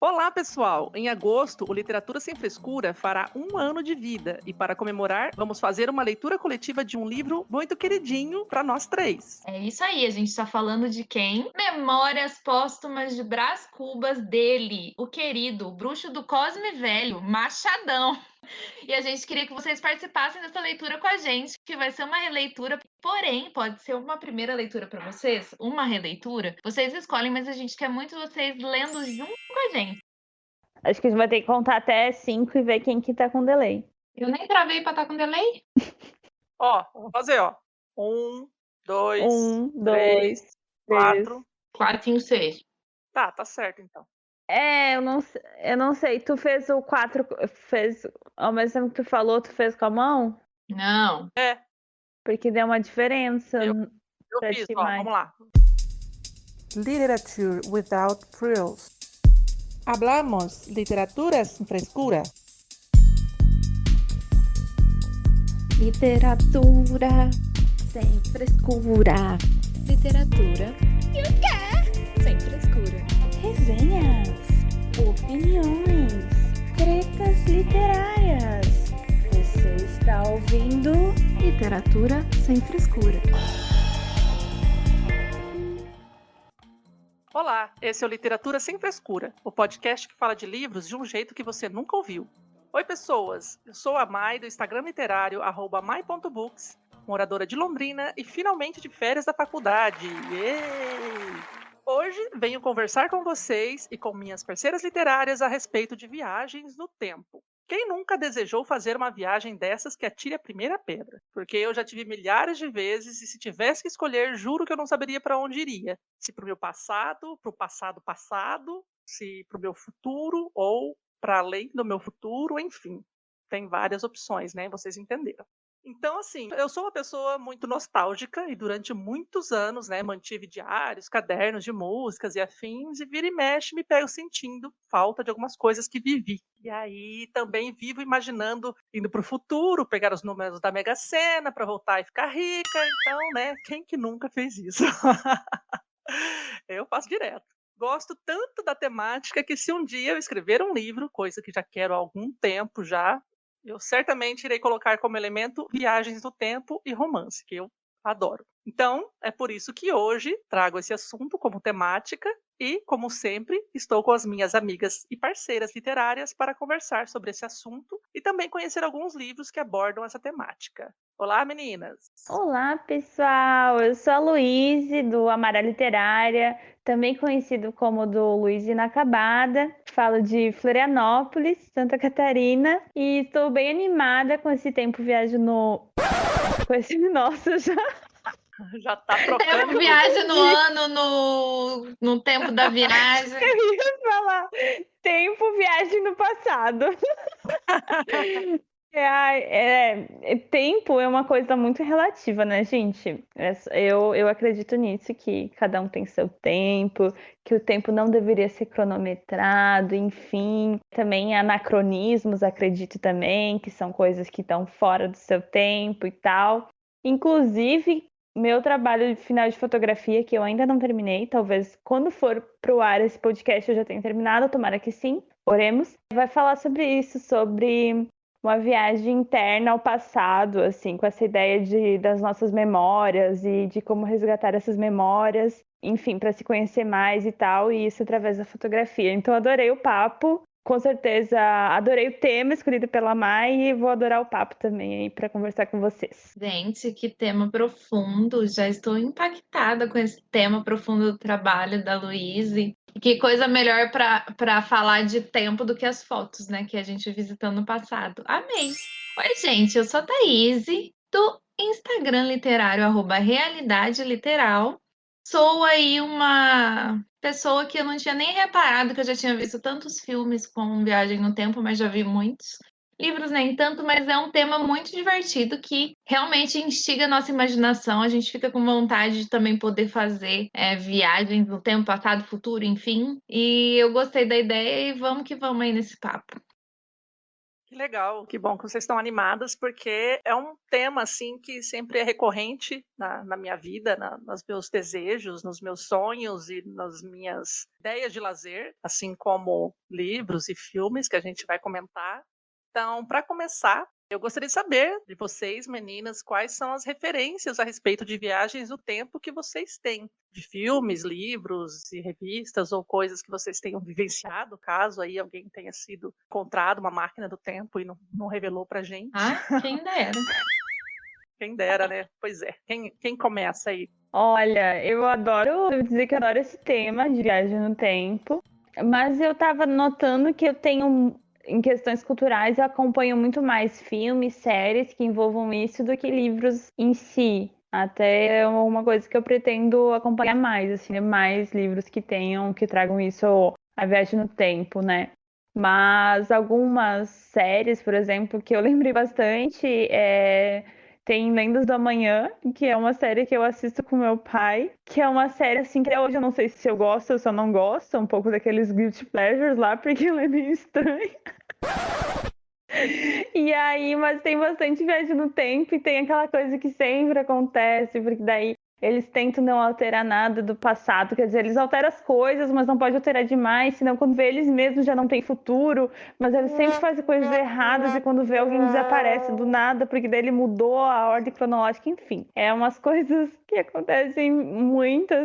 Olá, pessoal! Em agosto, o Literatura Sem Frescura fará 1 ano de vida e, para comemorar, vamos fazer uma leitura coletiva de um livro muito queridinho para nós três. É isso aí, a gente tá falando de quem? Memórias Póstumas de Brás Cubas dele, o querido, o bruxo do Cosme Velho, Machadão. E a gente queria que vocês participassem dessa leitura com a gente, que vai ser uma releitura, porém, pode ser uma primeira leitura para vocês, uma releitura. Vocês escolhem, mas a gente quer muito vocês lendo junto com a gente. Acho que a gente vai ter que contar até 5 e ver quem que tá com delay. Eu nem travei pra estar com delay. Ó, vamos fazer, ó. 1, 2, 1, 3, 2, 3. 4. 4, 5, 6. Tá certo então. Eu não sei. Tu fez o 4, fez ao mesmo tempo que tu falou, tu fez com a mão? Não. É, Porque deu uma diferença eu, eu pra fiz, ti ó, mais. vamos lá. Literature without frills. Hablamos literatura sin frescura. Literatura sem frescura. Literatura e o quê? Sem frescura. Resenhas, opiniões, tretas literárias. Você está ouvindo Literatura sem frescura. Olá, esse é o Literatura Sem Frescura, o podcast que fala de livros de um jeito que você nunca ouviu. Oi, pessoas! Eu sou a Mai, do Instagram literário, @mai.books, moradora de Londrina e finalmente de férias da faculdade. Yay! Hoje venho conversar com vocês e com minhas parceiras literárias a respeito de viagens no tempo. Quem nunca desejou fazer uma viagem dessas que atire a primeira pedra? Porque eu já tive milhares de vezes e se tivesse que escolher, juro que eu não saberia para onde iria. Se para o meu passado, para o passado passado, se para o meu futuro ou para além do meu futuro, enfim. Tem várias opções, né? Vocês entenderam. Então, assim, eu sou uma pessoa muito nostálgica e durante muitos anos, né, mantive diários, cadernos de músicas e afins, e vira e mexe me pego sentindo falta de algumas coisas que vivi. E aí também vivo imaginando indo para o futuro, pegar os números da Mega Sena para voltar e ficar rica. Então, né, quem que nunca fez isso? Eu faço direto. Gosto tanto da temática que se um dia eu escrever um livro, coisa que já quero há algum tempo já, eu certamente irei colocar como elemento viagens no tempo e romance, que eu adoro. Então, é por isso que hoje trago esse assunto como temática e, como sempre, estou com as minhas amigas e parceiras literárias para conversar sobre esse assunto e também conhecer alguns livros que abordam essa temática. Olá, meninas! Olá, pessoal! Eu sou a Luíse, do Amara Literária, também conhecido como do Luiz Inacabada. Falo de Florianópolis, Santa Catarina, e estou bem animada com esse tempo viagem no... Com esse... Nossa, já Já tá Tempo trocando. viagem no ano, no tempo da viagem. eu ia falar. Tempo viagem no passado. Tempo é uma coisa muito relativa, né, gente? Eu acredito nisso, que cada um tem seu tempo, que o tempo não deveria ser cronometrado, enfim. Também anacronismos, acredito também, que são coisas que estão fora do seu tempo e tal. Inclusive, meu trabalho de final de fotografia, que eu ainda não terminei, talvez quando for pro ar esse podcast eu já tenha terminado, tomara que sim, oremos. Vai falar sobre isso, sobre uma viagem interna ao passado, assim, com essa ideia das nossas memórias e de como resgatar essas memórias, enfim, para se conhecer mais e tal, e isso através da fotografia. Então, adorei o papo, com certeza adorei o tema escolhido pela Mai e vou adorar o papo também aí para conversar com vocês. Gente, que tema profundo! Já estou impactada com esse tema profundo do trabalho da Luíse. Que coisa melhor para falar de tempo do que as fotos, né? Que a gente visitou no passado. Amei! Oi, gente, eu sou a Thaís, do Instagram literário, @realidade literal. Sou aí uma pessoa que eu não tinha nem reparado que eu já tinha visto tantos filmes com viagem no tempo, mas já vi muitos. Livros nem tanto, mas é um tema muito divertido que realmente instiga a nossa imaginação. A gente fica com vontade de também poder fazer viagens no tempo, passado, futuro, enfim. E eu gostei da ideia e vamos que vamos aí nesse papo. Que legal, que bom que vocês estão animadas, porque é um tema assim que sempre é recorrente na minha vida, nos meus desejos, nos meus sonhos e nas minhas ideias de lazer, assim como livros e filmes que a gente vai comentar. Então, para começar, eu gostaria de saber de vocês, meninas, quais são as referências a respeito de viagens no tempo que vocês têm, de filmes, livros e revistas ou coisas que vocês tenham vivenciado, caso aí alguém tenha sido encontrado uma máquina do tempo e não revelou pra gente. Ah, quem dera. Quem dera, né? Pois é. Quem começa aí? Olha, eu dizer que eu adoro esse tema de viagem no tempo, mas eu tava notando que eu tenho, em questões culturais, eu acompanho muito mais filmes, séries que envolvam isso do que livros em si. Até é uma coisa que eu pretendo acompanhar mais, assim, mais livros que tragam isso, a viagem no tempo, né? Mas algumas séries, por exemplo, que eu lembrei bastante, tem Lendas do Amanhã, que é uma série que eu assisto com meu pai, que é uma série, assim, que hoje eu não sei se eu gosto ou se eu não gosto, um pouco daqueles guilty pleasures lá, porque ela é meio estranha. E aí, mas tem bastante viagem no tempo e tem aquela coisa que sempre acontece, porque daí eles tentam não alterar nada do passado, quer dizer, eles alteram as coisas, mas não pode alterar demais, senão quando vê eles mesmos já não tem futuro, mas eles sempre fazem coisas erradas e quando vê alguém desaparece do nada, porque daí ele mudou a ordem cronológica, enfim. É umas coisas que acontecem muito,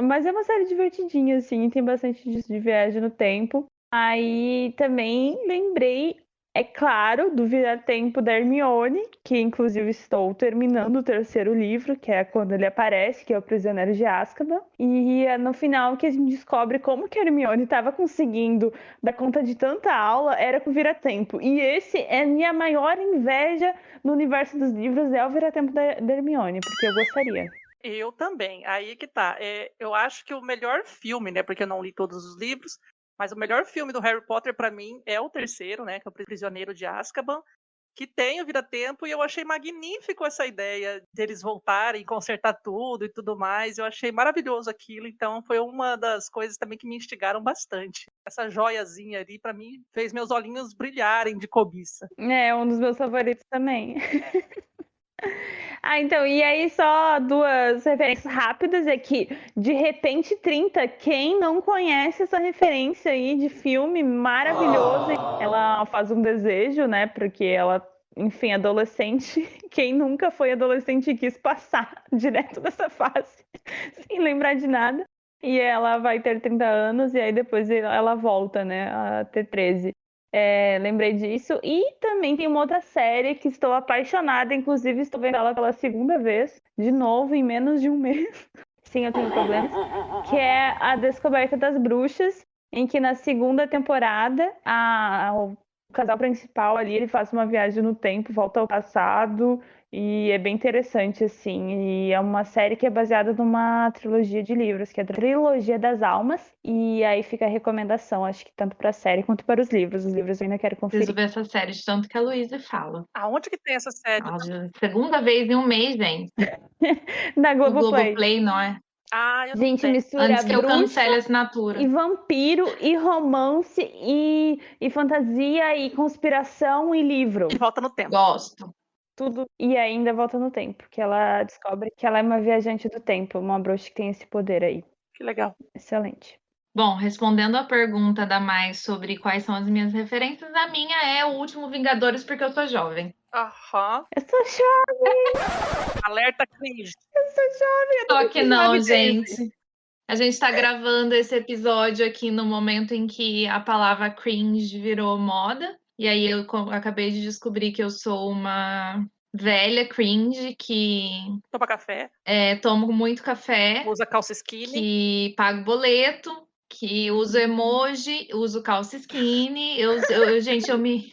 mas é uma série divertidinha, assim, tem bastante disso de viagem no tempo. Aí também lembrei, é claro, do Vira-Tempo da Hermione, que inclusive estou terminando o terceiro livro, que é quando ele aparece, que é o Prisioneiro de Azkaban. E é no final que a gente descobre como que a Hermione estava conseguindo dar conta de tanta aula, era com o Vira-Tempo. E esse é a minha maior inveja no universo dos livros, é o Vira-Tempo da Hermione, porque eu gostaria. Eu também. Aí que tá. Eu acho que o melhor filme, né, porque eu não li todos os livros, mas o melhor filme do Harry Potter, pra mim, é o terceiro, né? Que é o Prisioneiro de Azkaban, que tem o Vira-Tempo, e eu achei magnífico essa ideia deles voltarem, consertar tudo e tudo mais. Eu achei maravilhoso aquilo, então foi uma das coisas também que me instigaram bastante. Essa joiazinha ali, pra mim, fez meus olhinhos brilharem de cobiça. É um dos meus favoritos também. Então, e aí só duas referências rápidas é que De Repente 30, quem não conhece essa referência aí de filme maravilhoso? Ela faz um desejo, né, porque ela, enfim, adolescente, quem nunca foi adolescente e quis passar direto dessa fase, sem lembrar de nada, e ela vai ter 30 anos e aí depois ela volta, né, a ter 13. Lembrei disso. E também tem uma outra série que estou apaixonada, inclusive estou vendo ela pela segunda vez, de novo, em menos de um mês. Sim, eu tenho problemas. Que é A Descoberta das Bruxas, em que na segunda temporada o casal principal ali, ele faz uma viagem no tempo, volta ao passado, e é bem interessante, assim. E é uma série que é baseada numa trilogia de livros, que é a Trilogia das Almas, e aí fica a recomendação, acho que tanto para a série quanto para os livros. Os livros eu ainda quero conferir. Preciso ver essa série, de tanto que a Luísa fala. Aonde que tem essa série? Segunda vez em um mês, gente. Na Globoplay. Globoplay, não é? Eu Gente, sei. mistura Antes que eu bruxa cancele a assinatura. e vampiro, e romance, e fantasia, e conspiração, e livro. E volta no tempo. Gosto. Tudo. E ainda volta no tempo, que ela descobre que ela é uma viajante do tempo, uma bruxa que tem esse poder aí. Que legal. Excelente. Bom, respondendo a pergunta da Mai sobre quais são as minhas referências, a minha é O Último Vingadores, porque eu sou jovem. Aham. Eu sou jovem! Alerta cringe. Eu sou jovem! Só que não, Jovem gente. A gente tá gravando esse episódio aqui no momento em que a palavra cringe virou moda. E aí eu acabei de descobrir que eu sou uma velha cringe que Toma café. tomo muito café, Usa calça skinny. que pago boleto, que uso emoji, uso calça skinny. Gente, eu me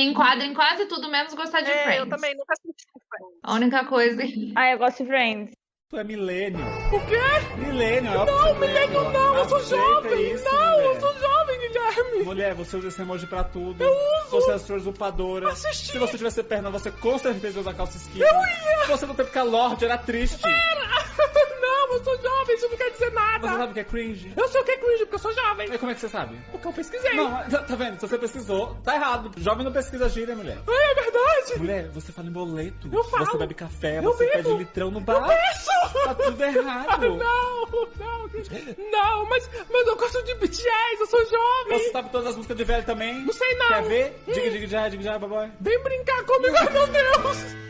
enquadro em quase tudo, menos gostar de Friends. Eu também nunca assisti Friends. A única coisa... Eu gosto de Friends. Tu é milênio. O quê? Milênio, Não, milênio não, eu sou jovem. Isso, não, mulher. eu sou jovem, Guilherme. Mulher, você usa esse emoji pra tudo. Eu uso. Você é a sua usurpadora. Assisti. Se você tivesse perna, você com certeza usa calça skinny. Eu ia. Você não teve que a Lorde era triste. Não, eu sou jovem, isso não quer dizer nada. Você sabe o que é cringe? Eu sei o que é cringe, porque eu sou jovem. E como é que você sabe? Porque eu pesquisei. Não, tá vendo? Se você pesquisou, tá errado. Jovem não pesquisa gíria, mulher. Ai, é verdade. Mulher, você fala em boleto. Eu falo. Você bebe café, Eu você bebo. pede litrão no bar. Isso! Tá tudo errado. Não, mas eu gosto de BTS, eu sou jovem. Você sabe todas as músicas de velho também? Não sei não. Quer ver? Diga já, baboy. Vem brincar comigo, ai meu Deus.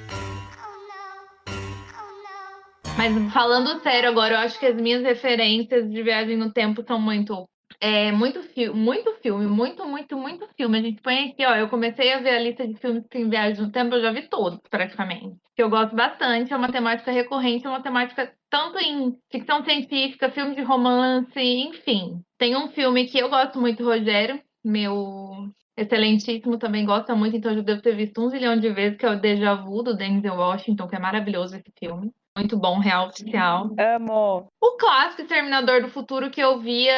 Mas falando sério agora, eu acho que as minhas referências de viagem no tempo são muito muito filme. A gente põe aqui, ó, eu comecei a ver a lista de filmes que tem viagem no tempo, eu já vi todos, praticamente. Que eu gosto bastante, é uma temática recorrente, é uma temática tanto em ficção científica, filme de romance, enfim. Tem um filme que eu gosto muito, Rogério, meu excelentíssimo também gosta muito, então eu já devo ter visto 1 zilhão de vezes, que é o Déjà Vu, do Denzel Washington, que é maravilhoso esse filme. Muito bom, real oficial. Amo. O clássico Exterminador do Futuro que eu via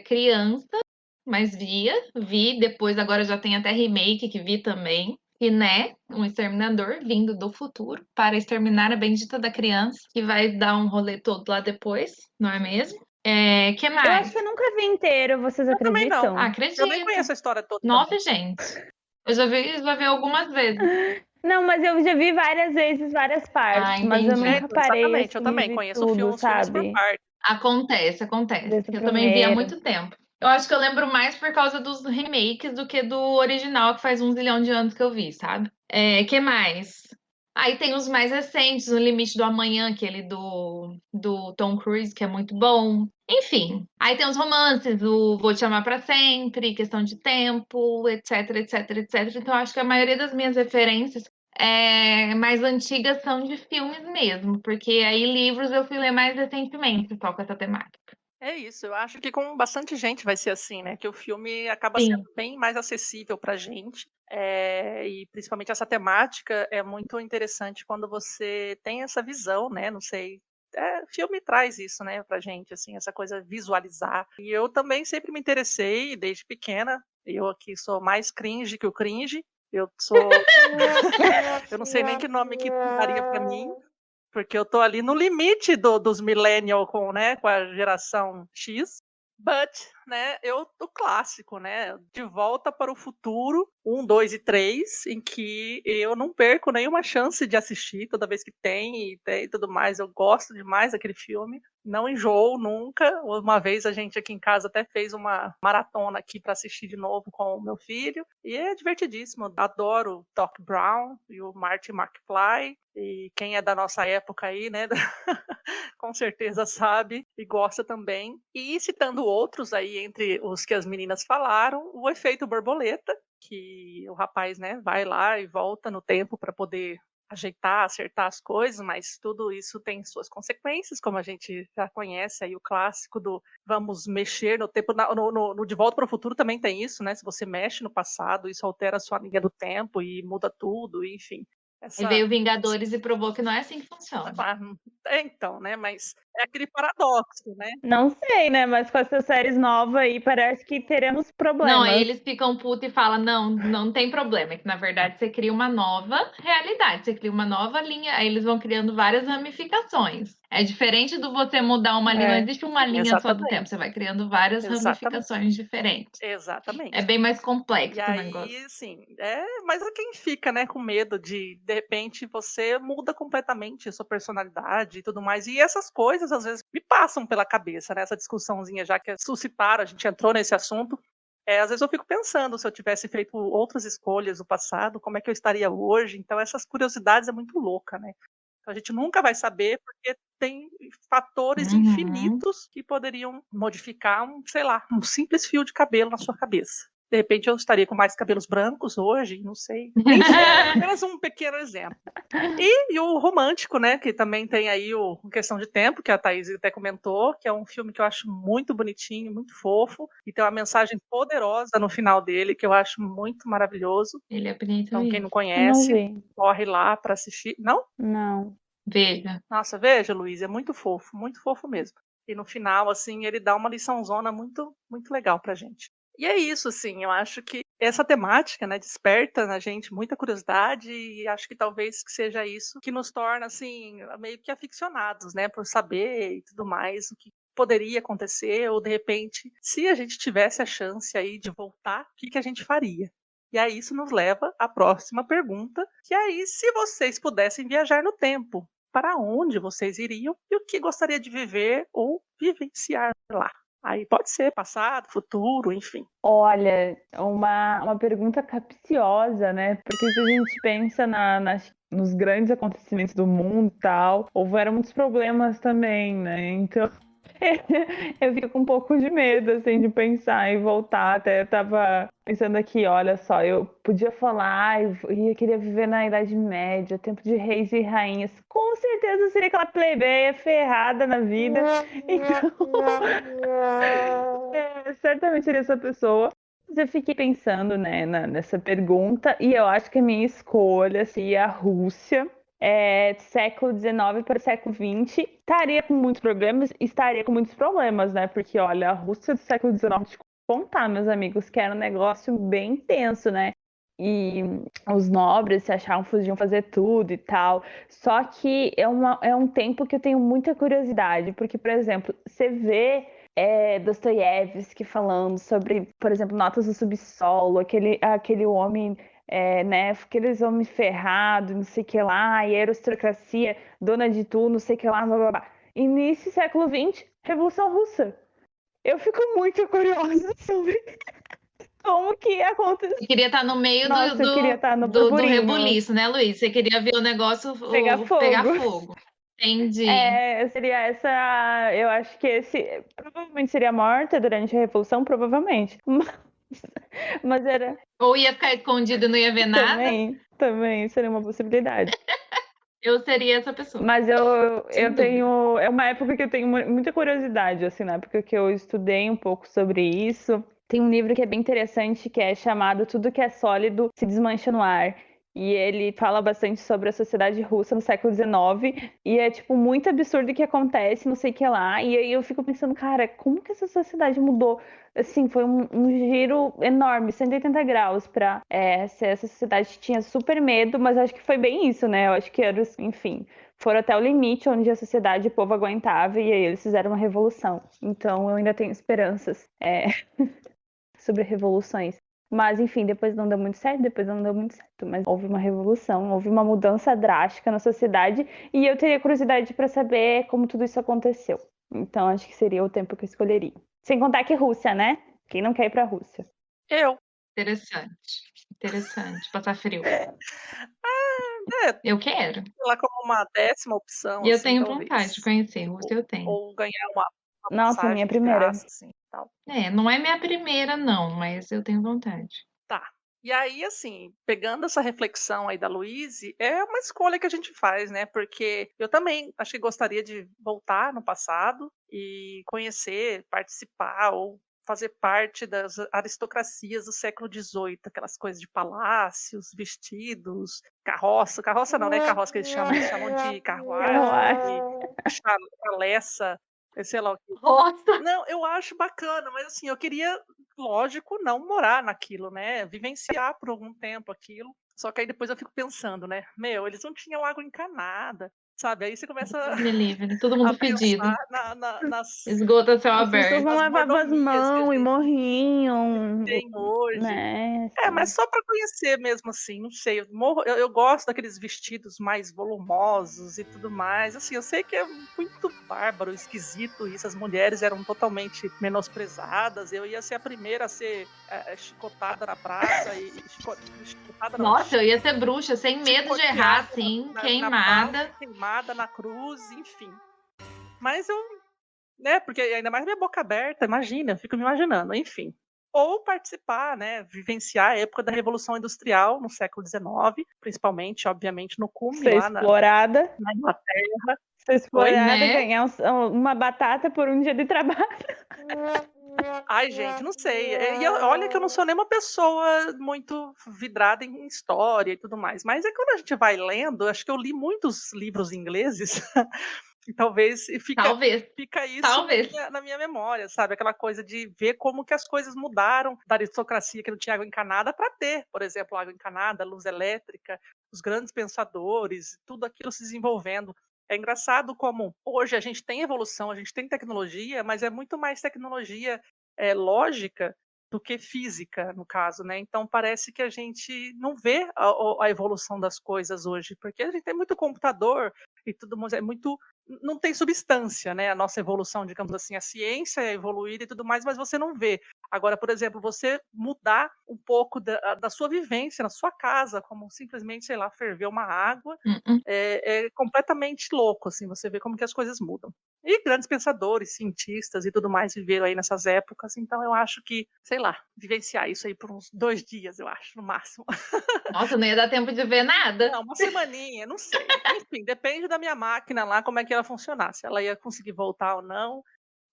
criança, mas vi, depois agora já tem até remake que vi também. E, né, um exterminador vindo do futuro para exterminar a bendita da criança, que vai dar um rolê todo lá depois, não é mesmo? Que Eu mais? acho que eu nunca vi inteiro, vocês Eu também não. acreditam? Acredito. Eu nem conheço a história toda. Nossa, gente. Eu já vi algumas vezes. Não, mas eu já vi várias vezes, várias partes, mas eu entendi. nunca parei Exatamente, assim, eu também e vi conheço tudo, filmes sabe? por parte. Acontece. Desde o Eu também vi há primeiro. muito tempo. Eu acho que eu lembro mais por causa dos remakes do que do original, que faz 1 zilhão de anos que eu vi, sabe? Que mais? Aí tem os mais recentes, O Limite do Amanhã, aquele do Tom Cruise, que é muito bom. Enfim, aí tem os romances, o Vou Te Amar Pra Sempre, Questão de Tempo, etc, etc, etc. Então, eu acho que a maioria das minhas referências mais antigas são de filmes mesmo, porque aí livros eu fui ler mais recentemente, só com essa temática. É isso, eu acho que com bastante gente vai ser assim, né? Que o filme acaba Sim. sendo bem mais acessível pra gente. E principalmente essa temática é muito interessante quando você tem essa visão, né? Não sei. Filme traz isso, né, pra gente, assim, essa coisa visualizar. E eu também sempre me interessei desde pequena. Eu aqui sou mais cringe que o cringe. Eu sou. Eu não sei nem que nome que daria pra mim. Porque eu tô ali no limite dos millennial com a geração X. But, né, o clássico, né, De Volta para o Futuro, 1, 2 e 3, em que eu não perco nenhuma chance de assistir toda vez que tem e tudo mais. Eu gosto demais daquele filme. Não enjoo nunca. Uma vez a gente aqui em casa até fez uma maratona aqui para assistir de novo com o meu filho. E é divertidíssimo. Adoro o Doc Brown e o Marty McFly. E quem é da nossa época aí, né, com certeza sabe e gosta também. E citando outros aí, entre os que as meninas falaram, o Efeito Borboleta, que o rapaz, né, vai lá e volta no tempo para poder ajeitar, acertar as coisas, mas tudo isso tem suas consequências, como a gente já conhece aí o clássico do vamos mexer no tempo. No De Volta para o Futuro também tem isso, né? Se você mexe no passado, isso altera a sua linha do tempo e muda tudo, enfim. E veio Vingadores e provou que não é assim que funciona. Então, né? Mas é aquele paradoxo, né? Não sei, né? Mas com essas séries novas aí, parece que teremos problemas. Não, aí eles ficam putos e falam, não tem problema. É que, na verdade, você cria uma nova realidade. Você cria uma nova linha, aí eles vão criando várias ramificações. É diferente do você mudar uma linha. Não existe uma linha só do tempo. Você vai criando várias ramificações diferentes. Exatamente. É bem mais complexo e o aí, negócio. Assim, mas é quem fica, né, com medo de repente, você muda completamente a sua personalidade e tudo mais. E essas coisas, às vezes, me passam pela cabeça, né? Essa discussãozinha, já que suscitaram, a gente entrou nesse assunto. Às vezes eu fico pensando, se eu tivesse feito outras escolhas no passado, como é que eu estaria hoje? Então, essas curiosidades é muito louca, né? Então, a gente nunca vai saber, porque tem fatores infinitos que poderiam modificar um simples fio de cabelo na sua cabeça. De repente eu estaria com mais cabelos brancos hoje, não sei. Enfim, apenas um pequeno exemplo. E o romântico, né, que também tem aí o Questão de Tempo, que a Thaís até comentou, que é um filme que eu acho muito bonitinho, muito fofo, e tem uma mensagem poderosa no final dele, que eu acho muito maravilhoso. Ele é bonito. Então, quem não conhece, corre lá para assistir. Não? Não. Veja. Nossa, veja, Luiz, é muito fofo mesmo. E no final, assim, ele dá uma liçãozona muito, muito legal pra gente. E é isso, assim, eu acho que essa temática, né, desperta na gente muita curiosidade e acho que talvez que seja isso que nos torna, assim, meio que aficionados, né, por saber e tudo mais o que poderia acontecer, ou de repente, se a gente tivesse a chance aí de voltar, o que a gente faria? E aí isso nos leva à próxima pergunta, que aí, se vocês pudessem viajar no tempo, para onde vocês iriam e o que gostaria de viver ou vivenciar lá? Aí pode ser passado, futuro, enfim. Olha, uma pergunta capciosa, né? Porque se a gente pensa nos grandes acontecimentos do mundo e tal, houveram muitos problemas também, né? Então, eu fico com um pouco de medo, assim, de pensar em voltar. Até tava pensando aqui, olha só, eu podia falar, eu queria viver na Idade Média, tempo de reis e rainhas. Com certeza seria aquela plebeia ferrada na vida. Então, certamente seria essa pessoa. Mas eu fiquei pensando, né, nessa pergunta, e eu acho que a minha escolha seria a Rússia. Século XIX para século XX, estaria com muitos problemas, né? Porque, olha, a Rússia do século XIX, te contar, meus amigos, que era um negócio bem intenso, né? E os nobres se achavam que podiam fazer tudo e tal. Só que é um tempo que eu tenho muita curiosidade, porque, por exemplo, você vê Dostoiévski falando sobre, por exemplo, Notas do Subsolo, aquele homem, né, aqueles homens ferrados, não sei o que lá, e aristocracia, dona de tudo, não sei o que lá, blá blá blá. E nesse século XX, Revolução Russa. Eu fico muito curiosa sobre como que aconteceu. Você queria estar no meio Nossa, eu queria estar no do burburinho, rebuliço, né, Luiz? Você queria ver o negócio pegar pegar fogo. fogo. Entendi. Seria essa. Eu acho que esse provavelmente seria morta durante a Revolução, provavelmente. Mas era. Ou ia ficar escondido e não ia ver nada. Também seria uma possibilidade. Eu seria essa pessoa. Mas eu Sem tenho. É uma época que eu tenho muita curiosidade, assim, na época que eu estudei um pouco sobre isso. Tem um livro que é bem interessante, que é chamado Tudo que é Sólido se Desmancha no Ar. E ele fala bastante sobre a sociedade russa no século XIX. E é, tipo, muito absurdo o que acontece, não sei o que lá. E aí eu fico pensando, cara, como que essa sociedade mudou? Assim, foi um giro enorme, 180 graus pra ser essa sociedade que tinha super medo, mas acho que foi bem isso, né? Eu acho que era, enfim, foram até o limite onde a sociedade e o povo aguentava, e aí eles fizeram uma revolução. Então eu ainda tenho esperanças sobre revoluções. Mas, enfim, depois não deu muito certo, mas houve uma revolução, houve uma mudança drástica na sociedade, e eu teria curiosidade para saber como tudo isso aconteceu. Então, acho que seria o tempo que eu escolheria. Sem contar que Rússia, né? Quem não quer ir pra Rússia? Eu. Interessante. Passar frio. É, Eu quero. lá como uma 10ª opção, E eu assim, tenho talvez. vontade de conhecer. Rússia eu tenho. Ou ganhar uma Nossa, passagem minha de primeira. graça, assim, tal. Não é minha primeira, não, mas eu tenho vontade. Tá. E aí, assim, pegando essa reflexão aí da Luíse, é uma escolha que a gente faz, né? Porque eu também acho que gostaria de voltar no passado e conhecer, participar ou fazer parte das aristocracias do século XVIII, aquelas coisas de palácios, vestidos, carroça não, né? Carroça que eles chamam de carruagem, chaleça, sei lá o que. Nossa! Não, eu acho bacana, mas assim, eu queria, lógico, não morar naquilo, né? Vivenciar por algum tempo aquilo. Só que aí depois eu fico pensando, né? Meu, eles não tinham água encanada, sabe? Aí você começa Deus me livre. Todo a mundo fedido. pensar nas Esgoto a céu As pessoas aberto. não as lavavam as mordomias que a mãos e gente morriam, tem hoje. né? Mas só para conhecer mesmo, assim, não sei. Eu gosto daqueles vestidos mais volumosos e tudo mais. Assim, eu sei que é muito bárbaro, esquisito isso. As mulheres eram totalmente menosprezadas. Eu ia ser a primeira a ser chicotada na praça e chicotada não, Nossa, eu ia ser bruxa, sem medo de errar, assim, queimada. Queimada na cruz, enfim. Mas eu, né, porque ainda mais minha boca aberta, imagina, eu fico me imaginando, enfim. Ou participar, né, vivenciar a época da Revolução Industrial no século XIX, principalmente, obviamente, no cume Ser lá explorada. na Inglaterra. Ser explorada, né? ganhar uma batata por um dia de trabalho. Ai, gente, não sei. Olha que eu não sou nem uma pessoa muito vidrada em história e tudo mais, mas é que quando a gente vai lendo, acho que eu li muitos livros ingleses, e talvez fica isso Talvez. na minha memória, sabe? Aquela coisa de ver como que as coisas mudaram da aristocracia que não tinha água encanada para ter, por exemplo, água encanada, luz elétrica, os grandes pensadores, tudo aquilo se desenvolvendo. É engraçado como hoje a gente tem evolução, a gente tem tecnologia, mas é muito mais tecnologia lógica do que física, no caso, né? Então parece que a gente não vê a evolução das coisas hoje, porque a gente tem muito computador e tudo mais, não tem substância, né? A nossa evolução, digamos assim, a ciência é evoluída e tudo mais, mas você não vê. Agora, por exemplo, você mudar um pouco da sua vivência na sua casa, como simplesmente, sei lá, ferver uma água, é completamente louco, assim, você vê como que as coisas mudam. E grandes pensadores, cientistas e tudo mais viveram aí nessas épocas, então eu acho que, sei lá, vivenciar isso aí por uns 2 dias, eu acho, no máximo. Nossa, não ia dar tempo de ver nada. Não, uma semaninha, não sei. Enfim, depende da minha máquina lá, como é que ela funcionar, se ela ia conseguir voltar ou não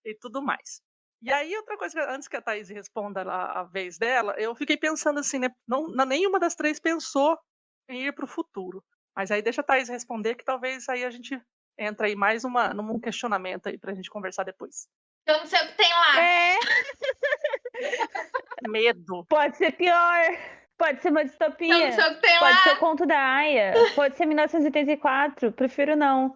e tudo mais. E aí, outra coisa, antes que a Thaís responda a vez dela, eu fiquei pensando assim, né? Nenhuma das 3 pensou em ir para o futuro. Mas aí deixa a Thaís responder, que talvez aí a gente entra aí mais num questionamento aí pra gente conversar depois. Eu não sei o que tem lá. É, Medo. pode ser pior. Pode ser uma Eu não distopia. sei o que tem Pode lá. ser o conto da Aya. Pode ser 1984. Prefiro não.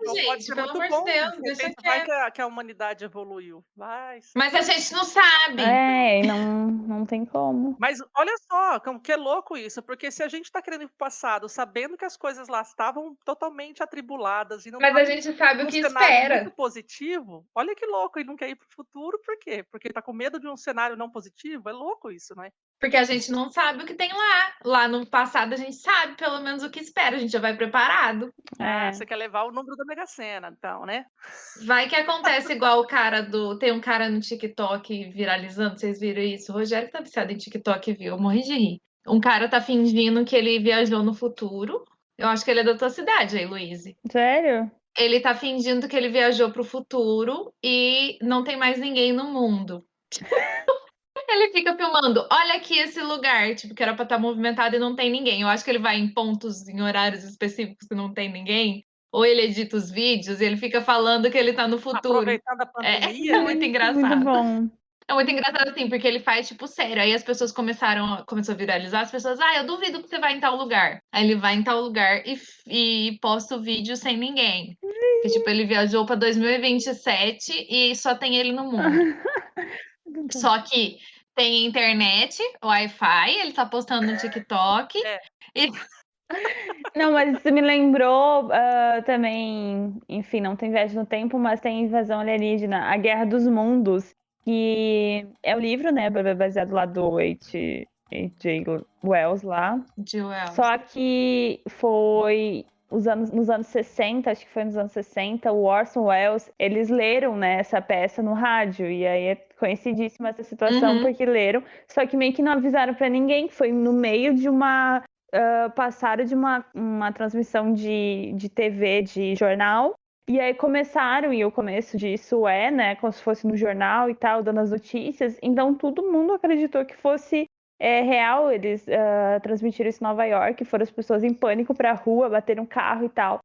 Não pode Gente, ser pelo muito amor de bom. Deus, De deixa repente, vai quieto. que a humanidade evoluiu. Vai. Mas a gente não sabe. É, não tem como. Mas olha só, como que é louco isso, porque se a gente está querendo ir para o passado, sabendo que as coisas lá estavam totalmente atribuladas e não Mas a estavam gente sabe o num que cenário muito espera. positivo, olha que louco, e não quer ir para o futuro, por quê? Porque está com medo de um cenário não positivo? É louco isso, né? Porque a gente não sabe o que tem lá. Lá no passado a gente sabe pelo menos o que espera. A gente já vai preparado. É. Você quer levar o número da Mega Sena, então, né? Vai que acontece igual o cara do. Tem um cara no TikTok viralizando, vocês viram isso? O Rogério tá viciado em TikTok, viu? Eu morri de rir. Um cara tá fingindo que ele viajou no futuro. Eu acho que ele é da tua cidade aí, Luiz. Sério? Ele tá fingindo que ele viajou pro futuro e não tem mais ninguém no mundo. Ele fica filmando, olha aqui esse lugar, tipo, que era pra estar movimentado e não tem ninguém. Eu acho que ele vai em pontos, em horários específicos que não tem ninguém. Ou ele edita os vídeos e ele fica falando que ele tá no futuro. Aproveitando a É, pandemia, é né? muito Muito engraçado. bom. É muito engraçado assim, porque ele faz tipo sério. Aí as pessoas começou a viralizar, as pessoas, eu duvido que você vai em tal lugar. Aí ele vai em tal lugar e posta o vídeo sem ninguém. Que tipo, ele viajou pra 2027 e só tem ele no mundo. Só que tem internet, Wi-Fi, ele tá postando no TikTok. É. E Não, mas isso me lembrou também, enfim, não tem viagem no tempo, mas tem invasão alienígena, A Guerra dos Mundos, que é o livro, né, baseado lá do H.J. Wells lá. Só que foi nos anos 60, acho que foi nos anos 60, o Orson Welles, eles leram, né, essa peça no rádio, e aí é conhecidíssima essa situação, porque leram, só que meio que não avisaram pra ninguém, que foi no meio de uma passaram de uma transmissão de TV, de jornal, e aí começaram, e o começo disso né, como se fosse no jornal e tal, dando as notícias, então todo mundo acreditou que fosse real. Eles transmitiram isso em Nova York, foram as pessoas em pânico pra rua, bateram um carro e tal.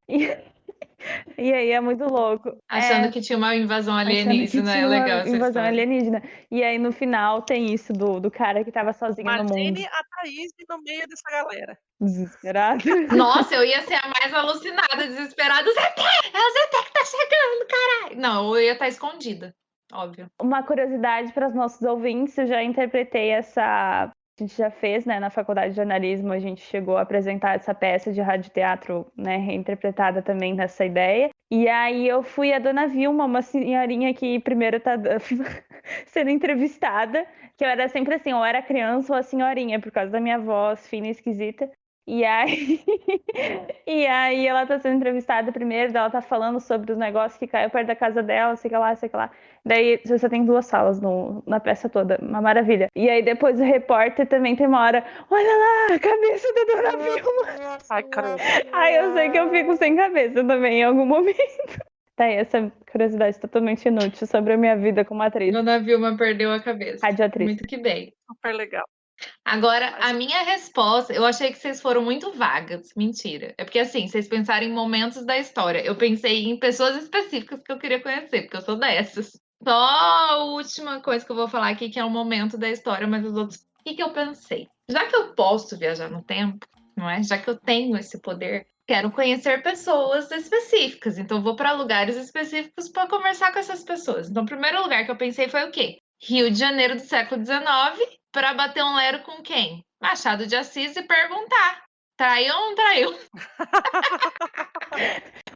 E aí é muito louco. achando que tinha uma invasão Achando que alienígena, tinha é legal uma essa invasão história. alienígena. E aí no final tem isso do cara que tava sozinho no mundo. Imagine a Thaís no meio dessa galera. Desesperado. Nossa, eu ia ser a mais alucinada, desesperada. ZT! É o ZT que tá chegando, caralho! Não, eu ia estar escondida, óbvio. Uma curiosidade para os nossos ouvintes, eu já interpretei essa. A gente já fez, né, na faculdade de jornalismo, a gente chegou a apresentar essa peça de radioteatro, né, reinterpretada também nessa ideia. E aí eu fui a Dona Vilma, uma senhorinha que primeiro tá sendo entrevistada, que eu era sempre assim, ou era criança ou a senhorinha, por causa da minha voz fina e esquisita. E aí, e aí ela tá sendo entrevistada primeiro, ela tá falando sobre os negócios que caiu perto da casa dela, sei que lá, sei que lá. Daí você tem 2 salas na peça toda, uma maravilha. E aí depois o repórter também tem uma hora, olha lá, a cabeça da Dona Vilma. Ai, caramba. Aí eu sei que eu fico sem cabeça também em algum momento. Tá aí essa curiosidade totalmente inútil sobre a minha vida como atriz. Dona Vilma perdeu a cabeça. Radioatriz. Muito que bem. Super legal. Agora, a minha resposta, eu achei que vocês foram muito vagas. Mentira. É porque assim, vocês pensaram em momentos da história. Eu pensei em pessoas específicas que eu queria conhecer, porque eu sou dessas. Só a última coisa que eu vou falar aqui, que é um momento da história, mas os outros. O que eu pensei? Já que eu posso viajar no tempo, não é? Já que eu tenho esse poder, Quero conhecer pessoas específicas, então vou para lugares específicos para conversar com essas pessoas. Então, o primeiro lugar que eu pensei foi o quê? Rio de Janeiro do século XIX, para bater um lero com quem? Machado de Assis e perguntar: traiu ou não traiu?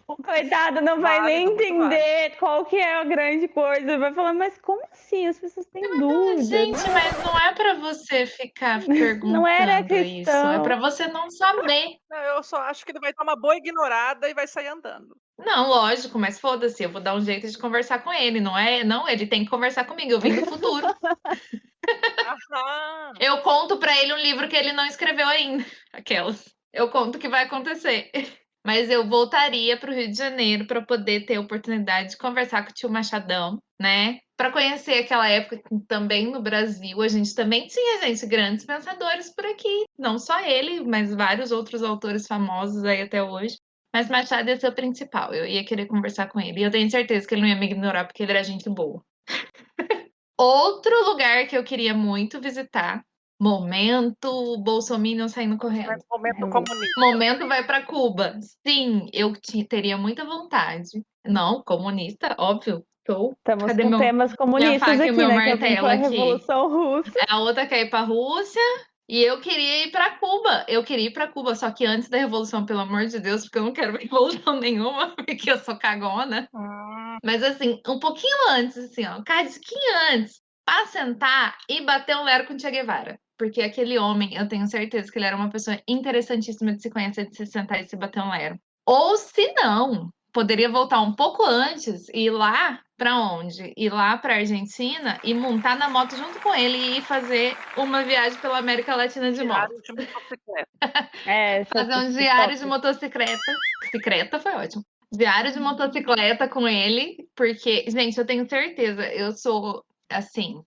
O coitado não vai nem Válido, muito válido. entender qual que é a grande coisa. Vai falar, mas como assim? As pessoas têm dúvida. Gente, mas não é para você ficar Não era a perguntando isso, é questão. para você não saber. Não, eu só acho que ele vai dar uma boa ignorada e vai sair andando. Não, lógico, mas foda-se, eu vou dar um jeito de conversar com ele, não é? Não, ele tem que conversar comigo, eu vim do futuro. Aham. Eu conto pra ele um livro que ele não escreveu ainda. Aquelas. Eu conto o que vai acontecer. Mas eu voltaria pro Rio de Janeiro para poder ter a oportunidade de conversar com o tio Machadão, né? Para conhecer aquela época que também no Brasil a gente também tinha, gente, grandes pensadores por aqui. Não só ele, mas vários outros autores famosos aí até hoje. Mas Machado ia ser o principal. Eu ia querer conversar com ele. E eu tenho certeza que ele não ia me ignorar porque ele era gente boa. Outro lugar que eu queria muito visitar. Momento Bolsominion saindo correndo. Momento comunista. Momento vai para Cuba. Sim, eu teria muita vontade. Não, comunista, óbvio. Sou. Estamos Cadê com meu- temas comunistas faca e aqui, meu né? Que é martelo a aqui? Revolução Russa. A outra quer ir para Rússia e eu queria ir para Cuba. Eu queria ir para Cuba, só que antes da revolução, pelo amor de Deus, porque eu não quero revolução nenhuma, porque eu sou cagona. Mas assim, um pouquinho antes, assim, ó, um cadinho antes, para sentar e bater um lero com o Che Guevara. Porque aquele homem, eu tenho certeza que ele era uma pessoa interessantíssima de se conhecer, de se sentar e se bater um lero. Ou se não, poderia voltar um pouco antes e ir lá para onde? Ir lá para Argentina e montar na moto junto com ele e ir fazer uma viagem pela América Latina de moto. Diário de motocicleta. Fazer um diário de motocicleta. Bicicleta foi ótimo. Diário de motocicleta com ele, porque, gente, eu tenho certeza, eu sou assim,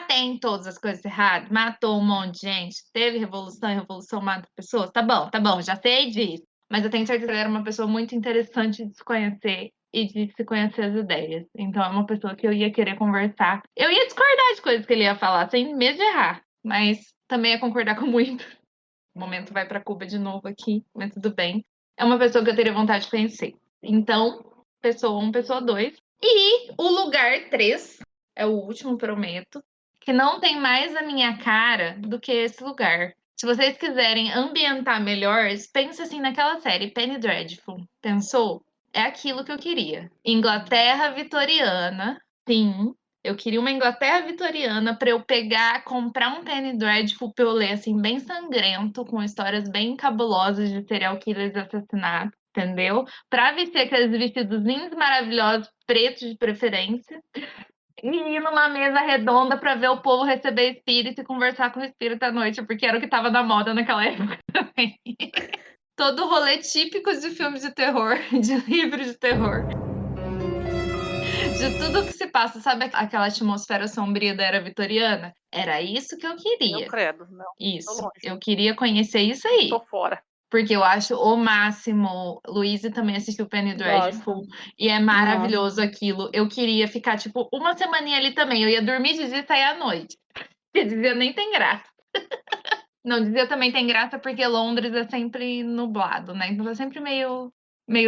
tem todas as coisas erradas, matou um monte de gente, teve revolução e revolução mata pessoas, tá bom, já sei disso. Mas eu tenho certeza que ele era uma pessoa muito interessante de se conhecer e de se conhecer as ideias. Então é uma pessoa que eu ia querer conversar. Eu ia discordar de coisas que ele ia falar, sem medo de errar, mas também ia concordar com muito. O momento vai para Cuba de novo aqui, mas tudo bem. É uma pessoa que eu teria vontade de conhecer. Então, pessoa 1, pessoa 2. E o lugar 3, é o último, prometo, que não tem mais a minha cara do que esse lugar. Se vocês quiserem ambientar melhor, pensa assim naquela série Penny Dreadful. Pensou? É aquilo que eu queria. Inglaterra vitoriana, sim. Eu queria uma Inglaterra vitoriana para eu pegar, comprar um Penny Dreadful para eu ler, assim, bem sangrento, com histórias bem cabulosas de serial killers e assassinatos, entendeu? Para vestir aqueles vestidos lindos, maravilhosos, pretos de preferência. E ir numa mesa redonda para ver o povo receber espírito e conversar com o espírito à noite, porque era o que estava na moda naquela época também. Todo rolê típico de filmes de terror, de livros de terror. De tudo que se passa, sabe aquela atmosfera sombria da era vitoriana? Era isso que eu queria. Eu credo, não. Isso. Tô longe. Eu queria conhecer isso aí. Tô fora. Porque eu acho o máximo. Luísa também assistiu Penny Dreadful. E é maravilhoso aquilo. Eu queria ficar, tipo, uma semaninha ali também. Eu ia dormir de dia e sair à noite. Que dizia nem tem graça. Não, dizia também tem graça porque Londres é sempre nublado, né? Então é sempre meio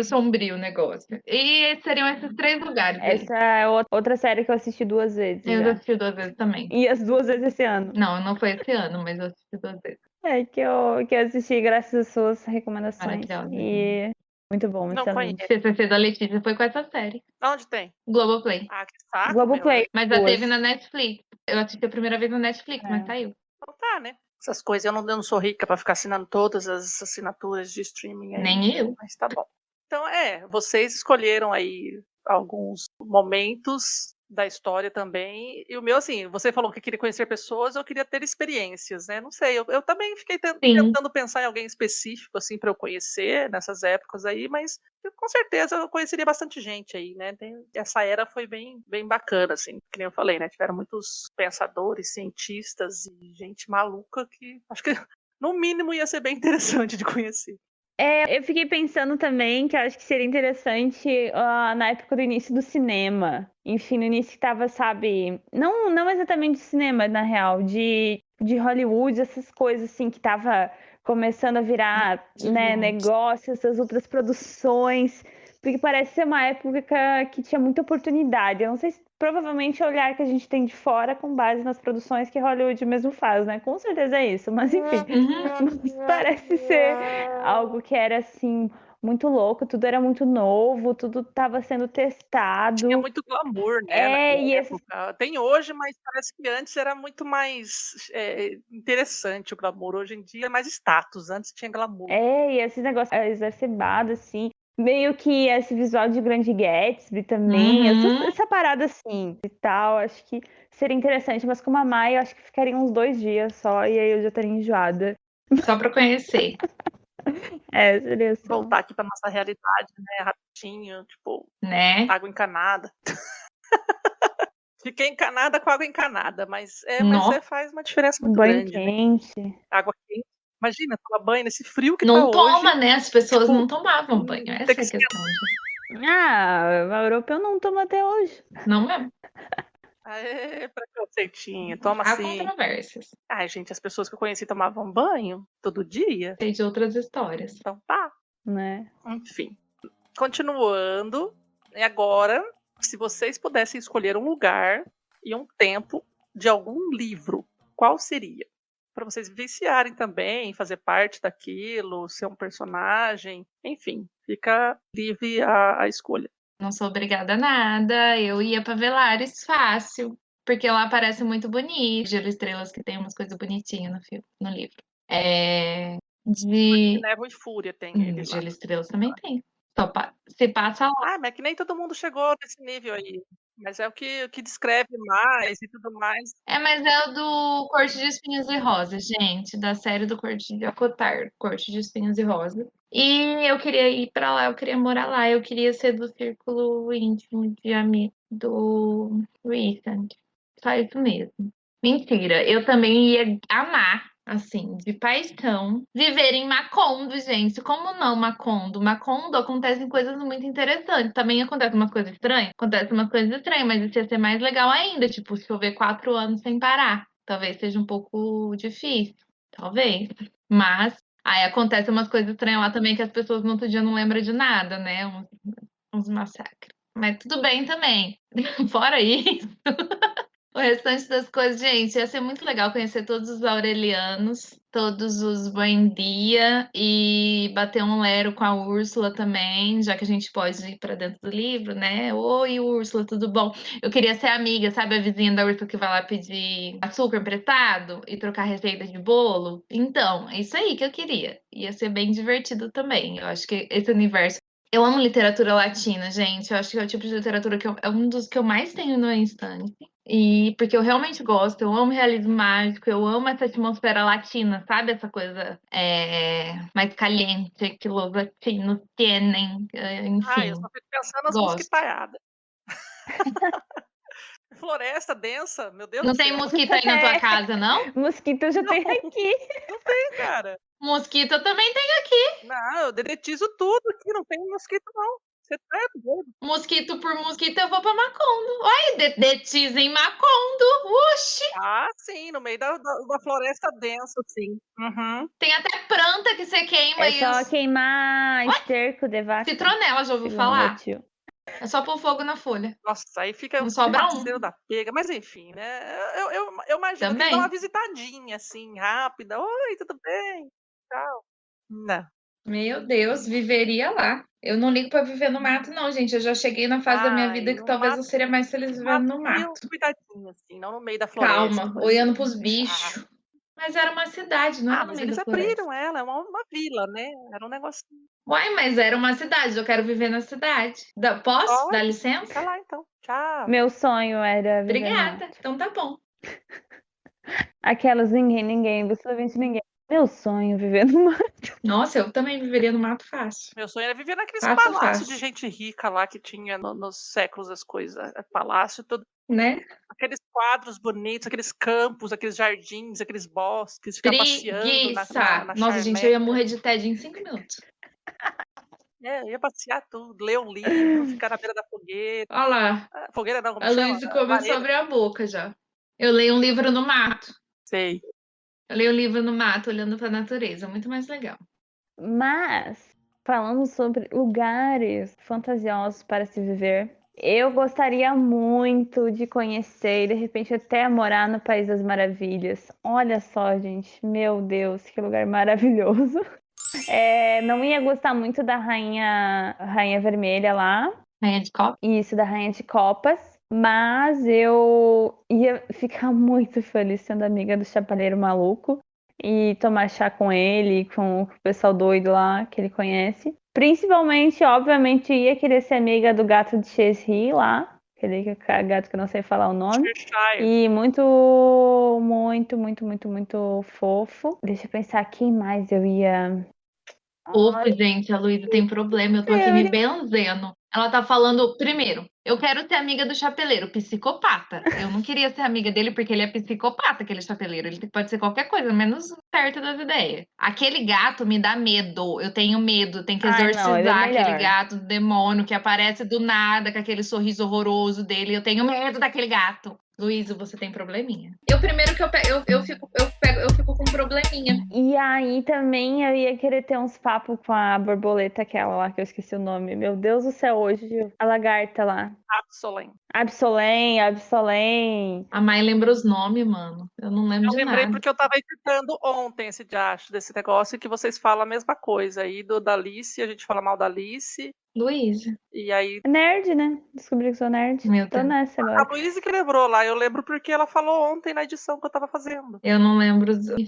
sombrio o negócio. E seriam esses 3 lugares aí. Essa é outra série que eu assisti 2 vezes. Eu já. assisti 2 vezes também. E as 2 vezes esse ano. Não foi esse ano, mas eu assisti 2 vezes. É que eu assisti graças às suas recomendações. Maravilhosa. E muito bom, Não excelente. conheço. CCC da Letícia foi com essa série. Onde tem? Globoplay. Ah, que saco. Globoplay. Mas já 2. teve na Netflix. Eu assisti a primeira vez na Netflix, mas saiu. Então tá, né? Essas coisas, eu não sou rica pra ficar assinando todas as assinaturas de streaming aí. Nem eu. Mas tá bom. Então, vocês escolheram aí alguns momentos da história também. E o meu, assim, você falou que queria conhecer pessoas, eu queria ter experiências, né? Não sei, eu também fiquei tentando pensar em alguém específico, assim, para eu conhecer nessas épocas aí, mas com certeza eu conheceria bastante gente aí, né? Essa era foi bem, bem bacana, assim, que nem eu falei, né? Tiveram muitos pensadores, cientistas e gente maluca que acho que, no mínimo, ia ser bem interessante de conhecer. Eu fiquei pensando também que eu acho que seria interessante na época do início do cinema. Enfim, no início que tava, sabe, não exatamente de cinema, na real, de Hollywood, essas coisas assim, que tava começando a virar, né, negócio, essas outras produções, porque parece ser uma época que tinha muita oportunidade. Eu não sei se provavelmente é o olhar que a gente tem de fora com base nas produções que Hollywood mesmo faz, né? Com certeza é isso, mas enfim, mas parece ser algo que era assim muito louco, tudo era muito novo, tudo estava sendo testado. Tinha muito glamour, né, naquela e esse época. Tem hoje, mas parece que antes era muito mais interessante o glamour. Hoje em dia é mais status, antes tinha glamour. e esse negócio exacerbado, assim, meio que esse visual de Grande Gatsby também, essa parada assim e tal, acho que seria interessante, mas como a Mai, eu acho que ficaria uns 2 dias só, e aí eu já estaria enjoada. Só pra conhecer. Seria só. Voltar aqui pra nossa realidade, né, rapidinho, tipo, Né? água encanada. Fiquei encanada com água encanada, mas faz uma diferença muito Banho grande, né? quente. Água quente. Imagina, tomar banho nesse frio que Não tá toma, hoje. né? As pessoas tipo, não tomavam banho. tem Essa que é a questão. O europeu não toma até hoje. Não mesmo. Preconceitinho, toma Há assim. controvérsias. Ai, gente, as pessoas que eu conheci tomavam banho todo dia. Sei de outras histórias. Então tá. Né? Enfim. Continuando. E agora, se vocês pudessem escolher um lugar e um tempo de algum livro, qual seria? Para vocês vivenciarem também, fazer parte daquilo, ser um personagem, enfim, fica livre a escolha. Não sou obrigada a nada. Eu ia pra Velares fácil, porque lá parece muito bonito. Gelo Estrelas que tem umas coisas bonitinhas no livro. Névoa e Fúria tem ele lá. Gelo Estrelas também tem. Se passa lá. Mas que nem todo mundo chegou nesse nível aí. Mas é o que descreve mais e tudo mais. Mas é o do Corte de Espinhos e Rosas, gente, da série do Corte de Acotar, Corte de Espinhos e Rosas. E eu queria ir pra lá, eu queria morar lá, eu queria ser do círculo íntimo de amigo do Ethan. Só isso mesmo. Mentira, eu também ia amar, assim, de paixão, viver em Macondo, gente. Como não Macondo? Macondo acontecem coisas muito interessantes. Também acontece umas coisas estranhas? Acontece umas coisas estranhas, mas isso ia ser mais legal ainda. Tipo, chover 4 anos sem parar. Talvez seja um pouco difícil. Talvez. Mas aí acontece umas coisas estranhas lá também que as pessoas no outro dia não lembram de nada, né? Uns massacres. Mas tudo bem também. Fora isso. O restante das coisas, gente, ia ser muito legal conhecer todos os aurelianos, todos os Buendia e bater um lero com a Úrsula também, já que a gente pode ir para dentro do livro, né? Oi, Úrsula, tudo bom? Eu queria ser amiga, sabe, a vizinha da Úrsula que vai lá pedir açúcar emprestado e trocar receita de bolo? Então, é isso aí que eu queria. Ia ser bem divertido também. Eu acho que esse universo. Eu amo literatura latina, gente. Eu acho que é o tipo de literatura que é um dos que eu mais tenho no instante. E porque eu realmente gosto, eu amo realismo mágico, eu amo essa atmosfera latina, sabe? Essa coisa mais caliente que os latinos têm, enfim. Eu só fico pensando nas gosto. mosquitaiadas. Floresta densa, meu Deus Não do tem céu. mosquito aí na tua casa, não? Mosquito eu já tenho aqui. Não tem, cara. Mosquito eu também tenho aqui. Não, eu dedetizo tudo aqui, não tem mosquito não. Você tá doido. Mosquito por mosquito eu vou pra Macondo. Olha, dedetiza em Macondo. Oxi! Ah, sim, no meio da floresta densa, sim. Uhum. Tem até planta que você queima. É só queimar esterco de vaca. Citronela, já ouviu falar? É só pôr fogo na folha. Nossa, aí fica não sobra um da pega. Mas enfim, né? Eu imagino também. que dá uma visitadinha, assim, rápida. Oi, tudo bem? Tchau. Não. Meu Deus, viveria lá. Eu não ligo pra viver no mato, não, gente. Eu já cheguei na fase da minha vida que talvez eu seria mais feliz vivendo no mato. Cuidadinho, assim, não no meio da floresta. Calma, olhando pros bichos. Mas era uma cidade, não era no meio da floresta. Mas eles abriram ela, é uma vila, né? Era um negocinho. Uai, mas era uma cidade, eu quero viver na cidade. Posso? Dá licença? Fica lá, então. Tchau. Meu sonho era viver Obrigada, então tá bom. Aquelas ninguém, absolutamente ninguém. Meu sonho viver no mato. Nossa, eu também viveria no mato fácil. Meu sonho era viver naqueles palácios de gente rica lá que tinha nos séculos as coisas. Palácio, tudo. Né? Aqueles quadros bonitos, aqueles campos, aqueles jardins, aqueles bosques, ficar passeando na Nossa, gente, eu ia morrer de tédio em 5 minutos. Eu ia passear tudo, ler um livro, ficar na beira da fogueira. Olha lá. Fogueira não, como a Luísa começou a abrir a boca já. Eu leio um livro no mato. Sei. Eu leio o livro no mato, olhando pra natureza, muito mais legal. Mas, falando sobre lugares fantasiosos para se viver, eu gostaria muito de conhecer e de repente até morar no País das Maravilhas. Olha só, gente, meu Deus, que lugar maravilhoso. Não ia gostar muito da Rainha Vermelha lá, Rainha de copa. isso, da Rainha de Copas, mas eu ia ficar muito feliz sendo amiga do Chapeleiro Maluco e tomar chá com ele, com o pessoal doido lá que ele conhece. Principalmente, obviamente, ia querer ser amiga do gato de Cheshire lá, aquele gato que eu não sei falar o nome. Cheshire. E muito, muito, muito, muito, muito fofo. Deixa eu pensar quem mais eu ia. Ufa, gente, a Luísa tem problema, eu tô aqui me benzendo. Ela tá falando, primeiro, eu quero ser amiga do chapeleiro, psicopata. Eu não queria ser amiga dele porque ele é psicopata, aquele chapeleiro. Ele pode ser qualquer coisa, menos perto das ideias. Aquele gato me dá medo, eu tenho medo, tem que Ai, não, ele é exorcizar aquele melhor. gato do demônio que aparece do nada com aquele sorriso horroroso dele. Eu tenho medo daquele gato. Luísa, você tem probleminha. Eu primeiro que eu fico com probleminha. E aí também eu ia querer ter uns papos com a borboleta, aquela lá que eu esqueci o nome. Meu Deus do céu, hoje. A lagarta lá. Absolem. Absolem. A Mai lembra os nomes, mano. Eu não lembro Eu de lembrei nada. porque eu tava editando ontem desse negócio que vocês falam a mesma coisa. Aí da Alice, a gente fala mal da Alice. Luísa. E aí Nerd, né? Descobri que sou nerd. Meu Tô Deus. nessa a agora. Luísa que lembrou lá. Eu lembro porque ela falou ontem na edição que eu tava fazendo. Eu não lembro. Enfim.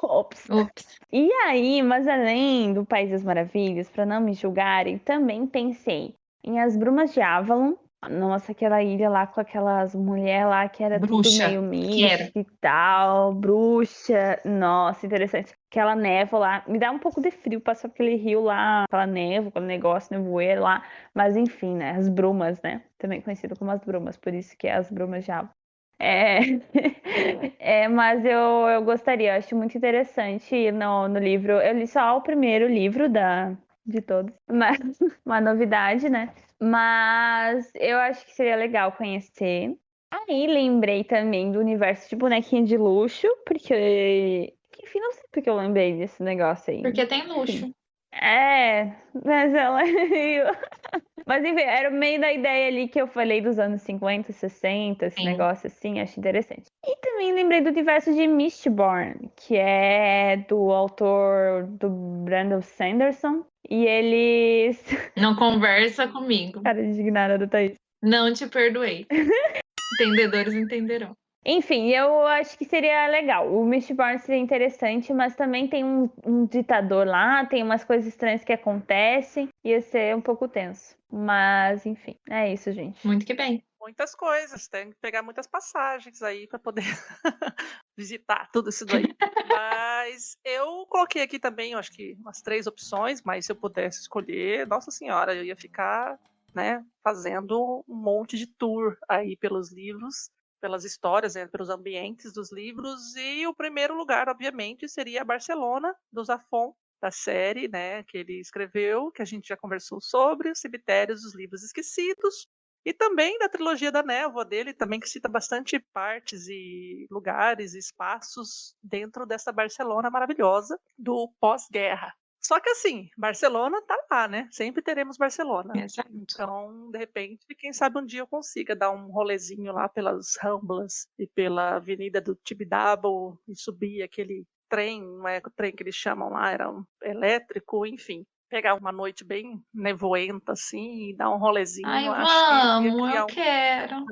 Ops. Ops. E aí, mas além do País das Maravilhas, pra não me julgarem, também pensei em As Brumas de Avalon. Nossa, aquela ilha lá com aquelas mulheres lá que era tudo Bruxa. meio Quero. místico e tal, bruxa. Nossa, interessante. Aquela névoa lá, me dá um pouco de frio passar aquele rio lá, aquela névoa, aquele negócio, nevoeiro lá. Mas enfim, né? As brumas, né? Também conhecido como as brumas, por isso que é As Brumas de Avalon. Mas eu gostaria, eu acho muito interessante no livro. Eu li só o primeiro livro de todos, mas uma novidade, né? Mas eu acho que seria legal conhecer. Aí lembrei também do universo de bonequinha de luxo, porque. Enfim, não sei porque eu lembrei desse negócio aí. Porque tem luxo. Mas ela. Mas enfim, era meio da ideia ali que eu falei dos anos 50, 60, esse Sim. negócio assim, acho interessante. E também lembrei do universo de Mistborn, que é do autor do Brandon Sanderson. E eles. Não conversa comigo. Cara indignada do Thaís. Não te perdoei. Entendedores entenderão. Enfim, eu acho que seria legal. O Mistborn seria interessante, mas também tem um ditador lá, tem umas coisas estranhas que acontecem. Ia ser um pouco tenso. Mas, enfim, é isso, gente. Muito que bem. Muitas coisas, tem que pegar muitas passagens aí para poder visitar tudo isso daí. Mas eu coloquei aqui também, eu acho que umas 3 opções, mas se eu pudesse escolher, nossa senhora, eu ia ficar, né, fazendo um monte de tour aí pelos livros, pelas histórias, né, pelos ambientes dos livros. E o primeiro lugar, obviamente, seria Barcelona, do Zafón, da série, né, que ele escreveu, que a gente já conversou sobre, Os Cemitérios dos Livros Esquecidos. E também da trilogia da Névoa dele, também que cita bastante partes e lugares e espaços dentro dessa Barcelona maravilhosa do pós-guerra. Só que assim, Barcelona tá lá, né? Sempre teremos Barcelona. Exato. Então, de repente, quem sabe um dia eu consiga dar um rolezinho lá pelas Ramblas e pela Avenida do Tibidabo e subir aquele trem, não é o trem que eles chamam lá, era um elétrico, enfim. Pegar uma noite bem nevoenta, assim, e dar um rolezinho. Ai, acho que ia vamos, criar eu quero.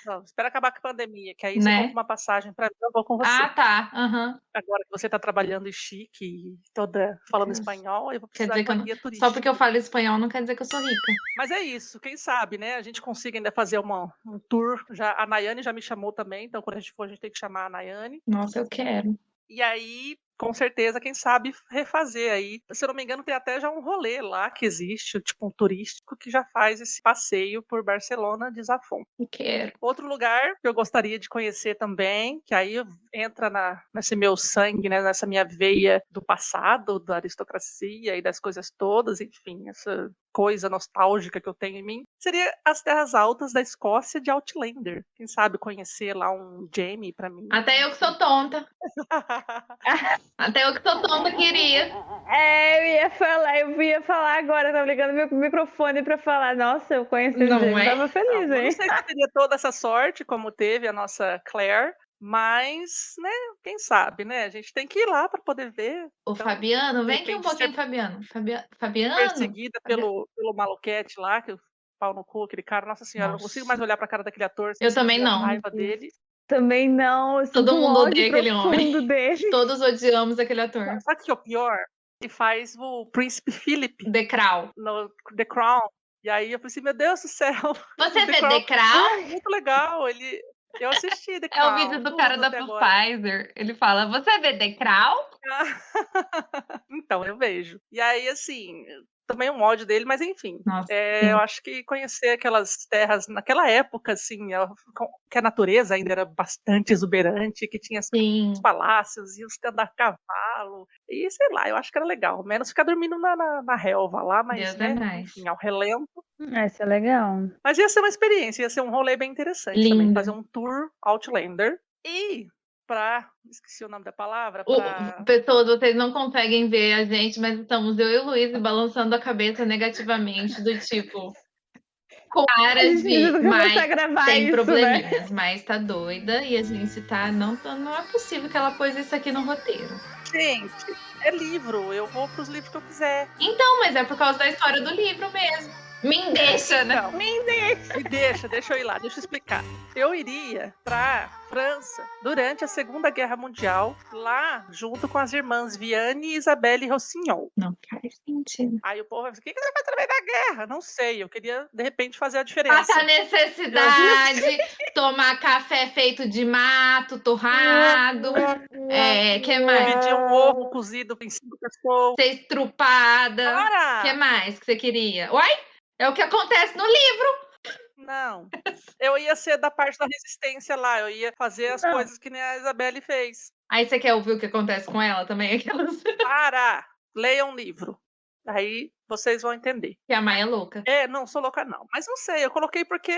Vamos, espera acabar com a pandemia, que aí Né? você compra uma passagem para mim, eu vou com você. Ah, tá. Aham. Agora que você tá trabalhando em chique e toda falando Deus. espanhol, eu vou Quer precisar dizer de que eu uma não... guia turística. Só porque eu falo espanhol não quer dizer que eu sou rica. Mas é isso, quem sabe, né? A gente consiga ainda fazer um tour. A Nayane já me chamou também, então quando a gente for, a gente tem que chamar a Nayane. Nossa, eu quero. E aí, com certeza, quem sabe refazer aí. Se eu não me engano, tem até já um rolê lá que existe, tipo um turístico, que já faz esse passeio por Barcelona de Zafón. Eu quero. Outro lugar que eu gostaria de conhecer também, que aí entra nesse meu sangue, né, nessa minha veia do passado, da aristocracia e das coisas todas, enfim, essa coisa nostálgica que eu tenho em mim, seria as terras altas da Escócia de Outlander. Quem sabe conhecer lá um Jaime pra mim. Até eu que sou tonta. Até o que tô tonta queria. Eu ia falar agora, tava ligando meu microfone pra falar. Nossa, eu conheci Não ele, é? tava feliz, Eu não hein? sei se teria toda essa sorte como teve a nossa Claire, mas, né, quem sabe, né? A gente tem que ir lá para poder ver. Ô, Então, Fabiano, de vem aqui um repente, pouquinho, ser Fabiano. Fabiano? perseguida pelo maluquete lá, que o pau no cu, aquele cara. Nossa senhora, eu não consigo mais olhar para a cara daquele ator sem Eu também sentir a não. raiva dele. Também não, eu Todo sinto um mundo ódio odeia aquele homem. profundo dele. Todos odiamos aquele ator. Sabe o que é o pior? Ele faz o Príncipe Philip The Crown. no The Crown. E aí eu pensei, meu Deus do céu. Você The vê Crown The Crown? é muito legal. Eu assisti The É o Crown, vídeo do cara tudo da até agora. Pfizer. Ele fala, você vê The Crown? Então, eu vejo. E aí, assim, também um ódio dele, mas enfim. Nossa, Eu acho que conhecer aquelas terras naquela época, assim, que a natureza ainda era bastante exuberante, que tinha sim. os palácios e os andar a cavalo. E sei lá, eu acho que era legal. Menos ficar dormindo na relva lá, mas, Deus né, é mais. enfim, ao relento. Isso é legal. Mas ia ser uma experiência, ia ser um rolê bem interessante também. Lindo. Fazer um tour Outlander. E esqueci o nome da palavra, Pessoas, vocês não conseguem ver a gente, mas estamos eu e o Luiz balançando a cabeça negativamente, do tipo, com cara A gente precisa de, começar a mas gravar tem isso, probleminhas, mas tá doida e a gente tá, não é possível que ela pôs isso aqui no roteiro. Gente, é livro, eu vou pros livros que eu quiser. Então, mas é por causa da história do livro mesmo. Me deixa, né? Não, me deixa eu ir lá, deixa eu explicar. Eu iria pra França durante a Segunda Guerra Mundial, lá junto com as irmãs Viane e Isabelle Rossignol. Não faz sentido. Aí o povo vai dizer, o que você vai fazer na guerra? Não sei, eu queria, de repente, fazer a diferença. Passar necessidade, tomar café feito de mato, torrado, que mais? Pedir um ovo cozido em 5 pessoas. Ser estrupada. Para! Que mais que você queria? Uai, é o que acontece no livro. Não, eu ia ser da parte da resistência lá, eu ia fazer as coisas que nem a Isabelle fez. Aí você quer ouvir o que acontece com ela também? Aquelas... Para! Leia um livro. Aí vocês vão entender. Que a Maia é louca. Não sou louca não. Mas não sei, eu coloquei porque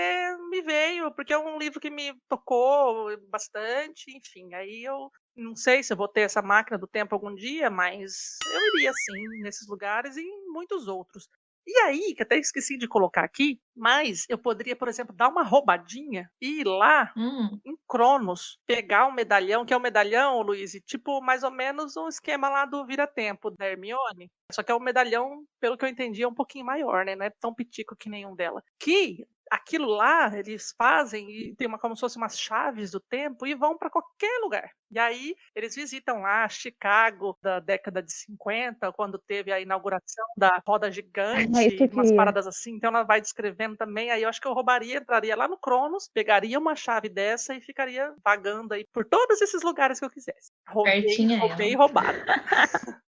me veio, porque é um livro que me tocou bastante, enfim. Aí eu não sei se eu vou ter essa máquina do tempo algum dia, mas eu iria sim nesses lugares e em muitos outros. E aí, que até esqueci de colocar aqui, mas eu poderia, por exemplo, dar uma roubadinha e ir lá em Cronos, pegar um medalhão, que é um medalhão, Luiz, tipo mais ou menos um esquema lá do Vira-Tempo da Hermione. Só que é um medalhão, pelo que eu entendi, é um pouquinho maior, né? Não é tão pitico que nenhum dela. Que aquilo lá eles fazem e tem como se fossem umas chaves do tempo e vão para qualquer lugar. E aí eles visitam lá Chicago da década de 50, quando teve a inauguração da roda gigante, umas paradas assim. Então ela vai descrevendo também. Aí eu acho que eu entraria lá no Cronos, pegaria uma chave dessa e ficaria vagando aí por todos esses lugares que eu quisesse. Roubei roubado.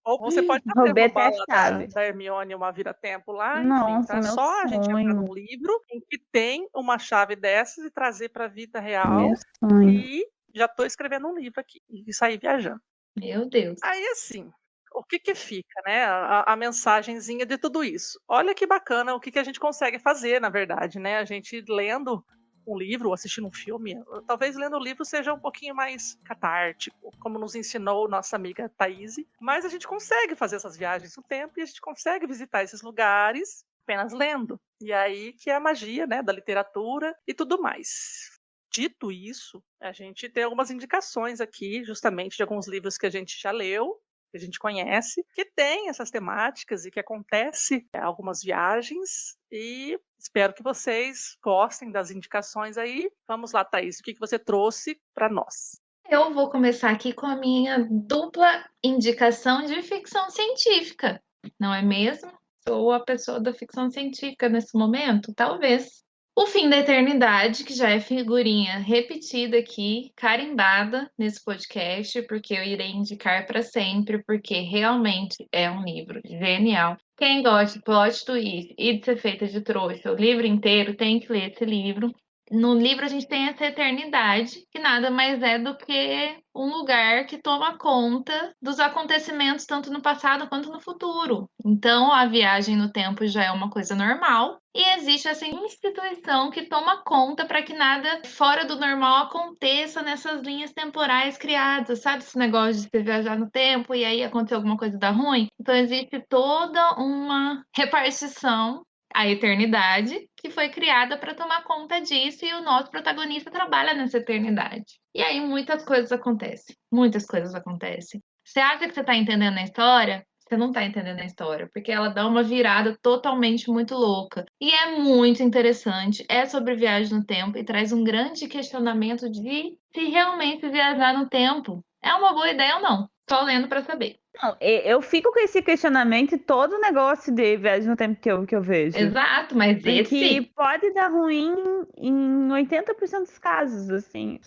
Ou você pode Roubei até a roubar chave. da Hermione uma vira-tempo lá, enfim, Nossa, tá? meu Só a gente entrar sonho. num livro em que tem uma chave dessas e trazer pra vida real. Meu sonho. E já tô escrevendo um livro aqui e sair viajando. Meu Deus. Aí assim, o que fica, né? A mensagenzinha de tudo isso. Olha que bacana o que a gente consegue fazer, na verdade, né? A gente lendo um livro ou assistindo um filme, talvez lendo o livro seja um pouquinho mais catártico, como nos ensinou nossa amiga Thaís, mas a gente consegue fazer essas viagens no tempo e a gente consegue visitar esses lugares apenas lendo. E aí que é a magia, né, da literatura e tudo mais. Dito isso, a gente tem algumas indicações aqui, justamente de alguns livros que a gente já leu, que a gente conhece, que tem essas temáticas e que acontece algumas viagens, e espero que vocês gostem das indicações aí. Vamos lá, Thaís, o que você trouxe para nós? Eu vou começar aqui com a minha dupla indicação de ficção científica, não é mesmo? Sou a pessoa da ficção científica nesse momento? Talvez. O Fim da Eternidade, que já é figurinha repetida aqui, carimbada nesse podcast, porque eu irei indicar para sempre, porque realmente é um livro genial. Quem gosta de plot twist e de ser feita de trouxa o livro inteiro tem que ler esse livro. no livro a gente tem essa eternidade, que nada mais é do que um lugar que toma conta dos acontecimentos tanto no passado quanto no futuro. Então, a viagem no tempo já é uma coisa normal e existe essa instituição que toma conta para que nada fora do normal aconteça nessas linhas temporais criadas, sabe? Esse negócio de você viajar no tempo e aí acontecer alguma coisa dar ruim. Então, existe toda uma repartição, a eternidade, que foi criada para tomar conta disso e o nosso protagonista trabalha nessa eternidade. E aí muitas coisas acontecem, muitas coisas acontecem. Você acha que você está entendendo a história? Você não está entendendo a história, porque ela dá uma virada totalmente muito louca. E é muito interessante, é sobre viagem no tempo e traz um grande questionamento de se realmente viajar no tempo é uma boa ideia ou não. Só lendo para saber. Não, eu fico com esse questionamento em todo negócio de viagem no tempo que eu vejo. Exato, mas Porque esse pode dar ruim em 80% dos casos, assim.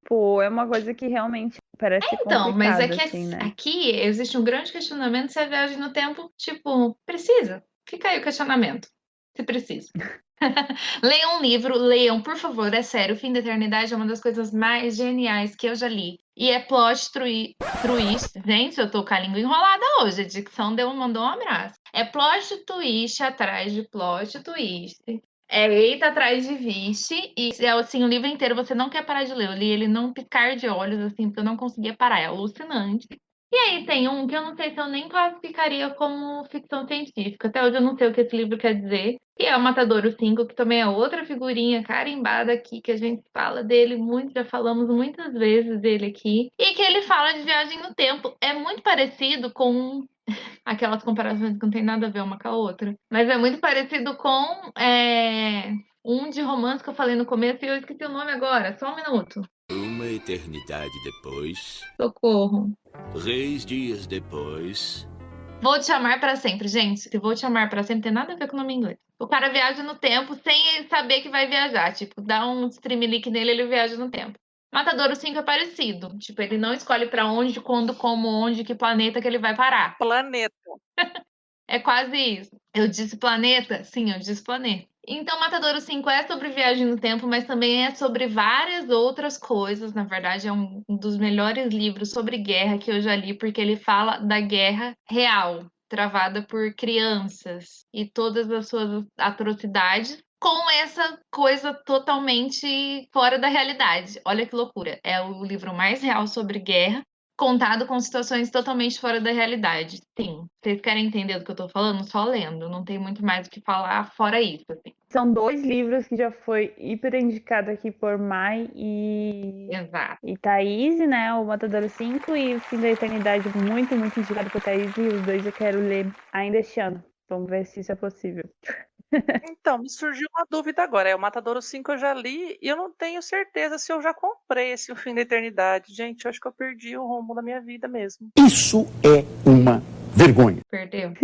Pô, é uma coisa que realmente parece Então, mas é complicada, que assim, né? aqui existe um grande questionamento se a viagem no tempo, tipo, precisa. Fica aí o questionamento, se precisa. Leiam um livro, leiam, por favor, é sério, O Fim da Eternidade é uma das coisas mais geniais que eu já li. E é plot twist. Gente, eu tô com a língua enrolada hoje, a dicção mandou um abraço. É plot twist atrás de plot twist. É eita atrás de vixe, e é assim, o livro inteiro você não quer parar de ler. Eu li ele num piscar de olhos, assim, porque eu não conseguia parar, é alucinante. E aí tem um que eu não sei se eu nem classificaria como ficção científica. Até hoje eu não sei o que esse livro quer dizer. E é o Matadouro 5, que também é outra figurinha carimbada aqui, que a gente fala dele muito, já falamos muitas vezes dele aqui. E que ele fala de viagem no tempo. É muito parecido com aquelas comparações que não tem nada a ver uma com a outra. Mas é muito parecido com um de romance que eu falei no começo e eu esqueci o nome agora. Só um minuto. Uma eternidade depois, Socorro. 3 dias depois, Vou Te Amar Pra Sempre, gente. Se Vou Te Amar Pra Sempre tem nada a ver com o nome em inglês. O cara viaja no tempo sem saber que vai viajar. Tipo, dá um streamlink nele, ele viaja no tempo. Matadouro 5 é parecido. Tipo, ele não escolhe pra onde, quando, como, onde, que planeta que ele vai parar. Planeta. É quase isso. Eu disse planeta? Sim, eu disse planeta. Então, Matadouro 5 é sobre viagem no tempo, mas também é sobre várias outras coisas. Na verdade, é um dos melhores livros sobre guerra que eu já li, porque ele fala da guerra real, travada por crianças e todas as suas atrocidades, com essa coisa totalmente fora da realidade. Olha que loucura. É o livro mais real sobre guerra, contado com situações totalmente fora da realidade. Sim, vocês querem entender do que eu tô falando? Só lendo, não tem muito mais o que falar fora isso, assim. São 2 livros que já foi hiper indicado aqui por Mai Exato. e Thaís, né? O Matadouro 5 e O Fim da Eternidade, muito, muito indicado por Thaís. E os 2 eu quero ler ainda este ano. Vamos ver se isso é possível. Então, me surgiu uma dúvida agora. O Matadouro 5 eu já li e eu não tenho certeza se eu já comprei esse O Fim da Eternidade. Gente, eu acho que eu perdi o rumo da minha vida mesmo. Isso é uma vergonha. Perdeu.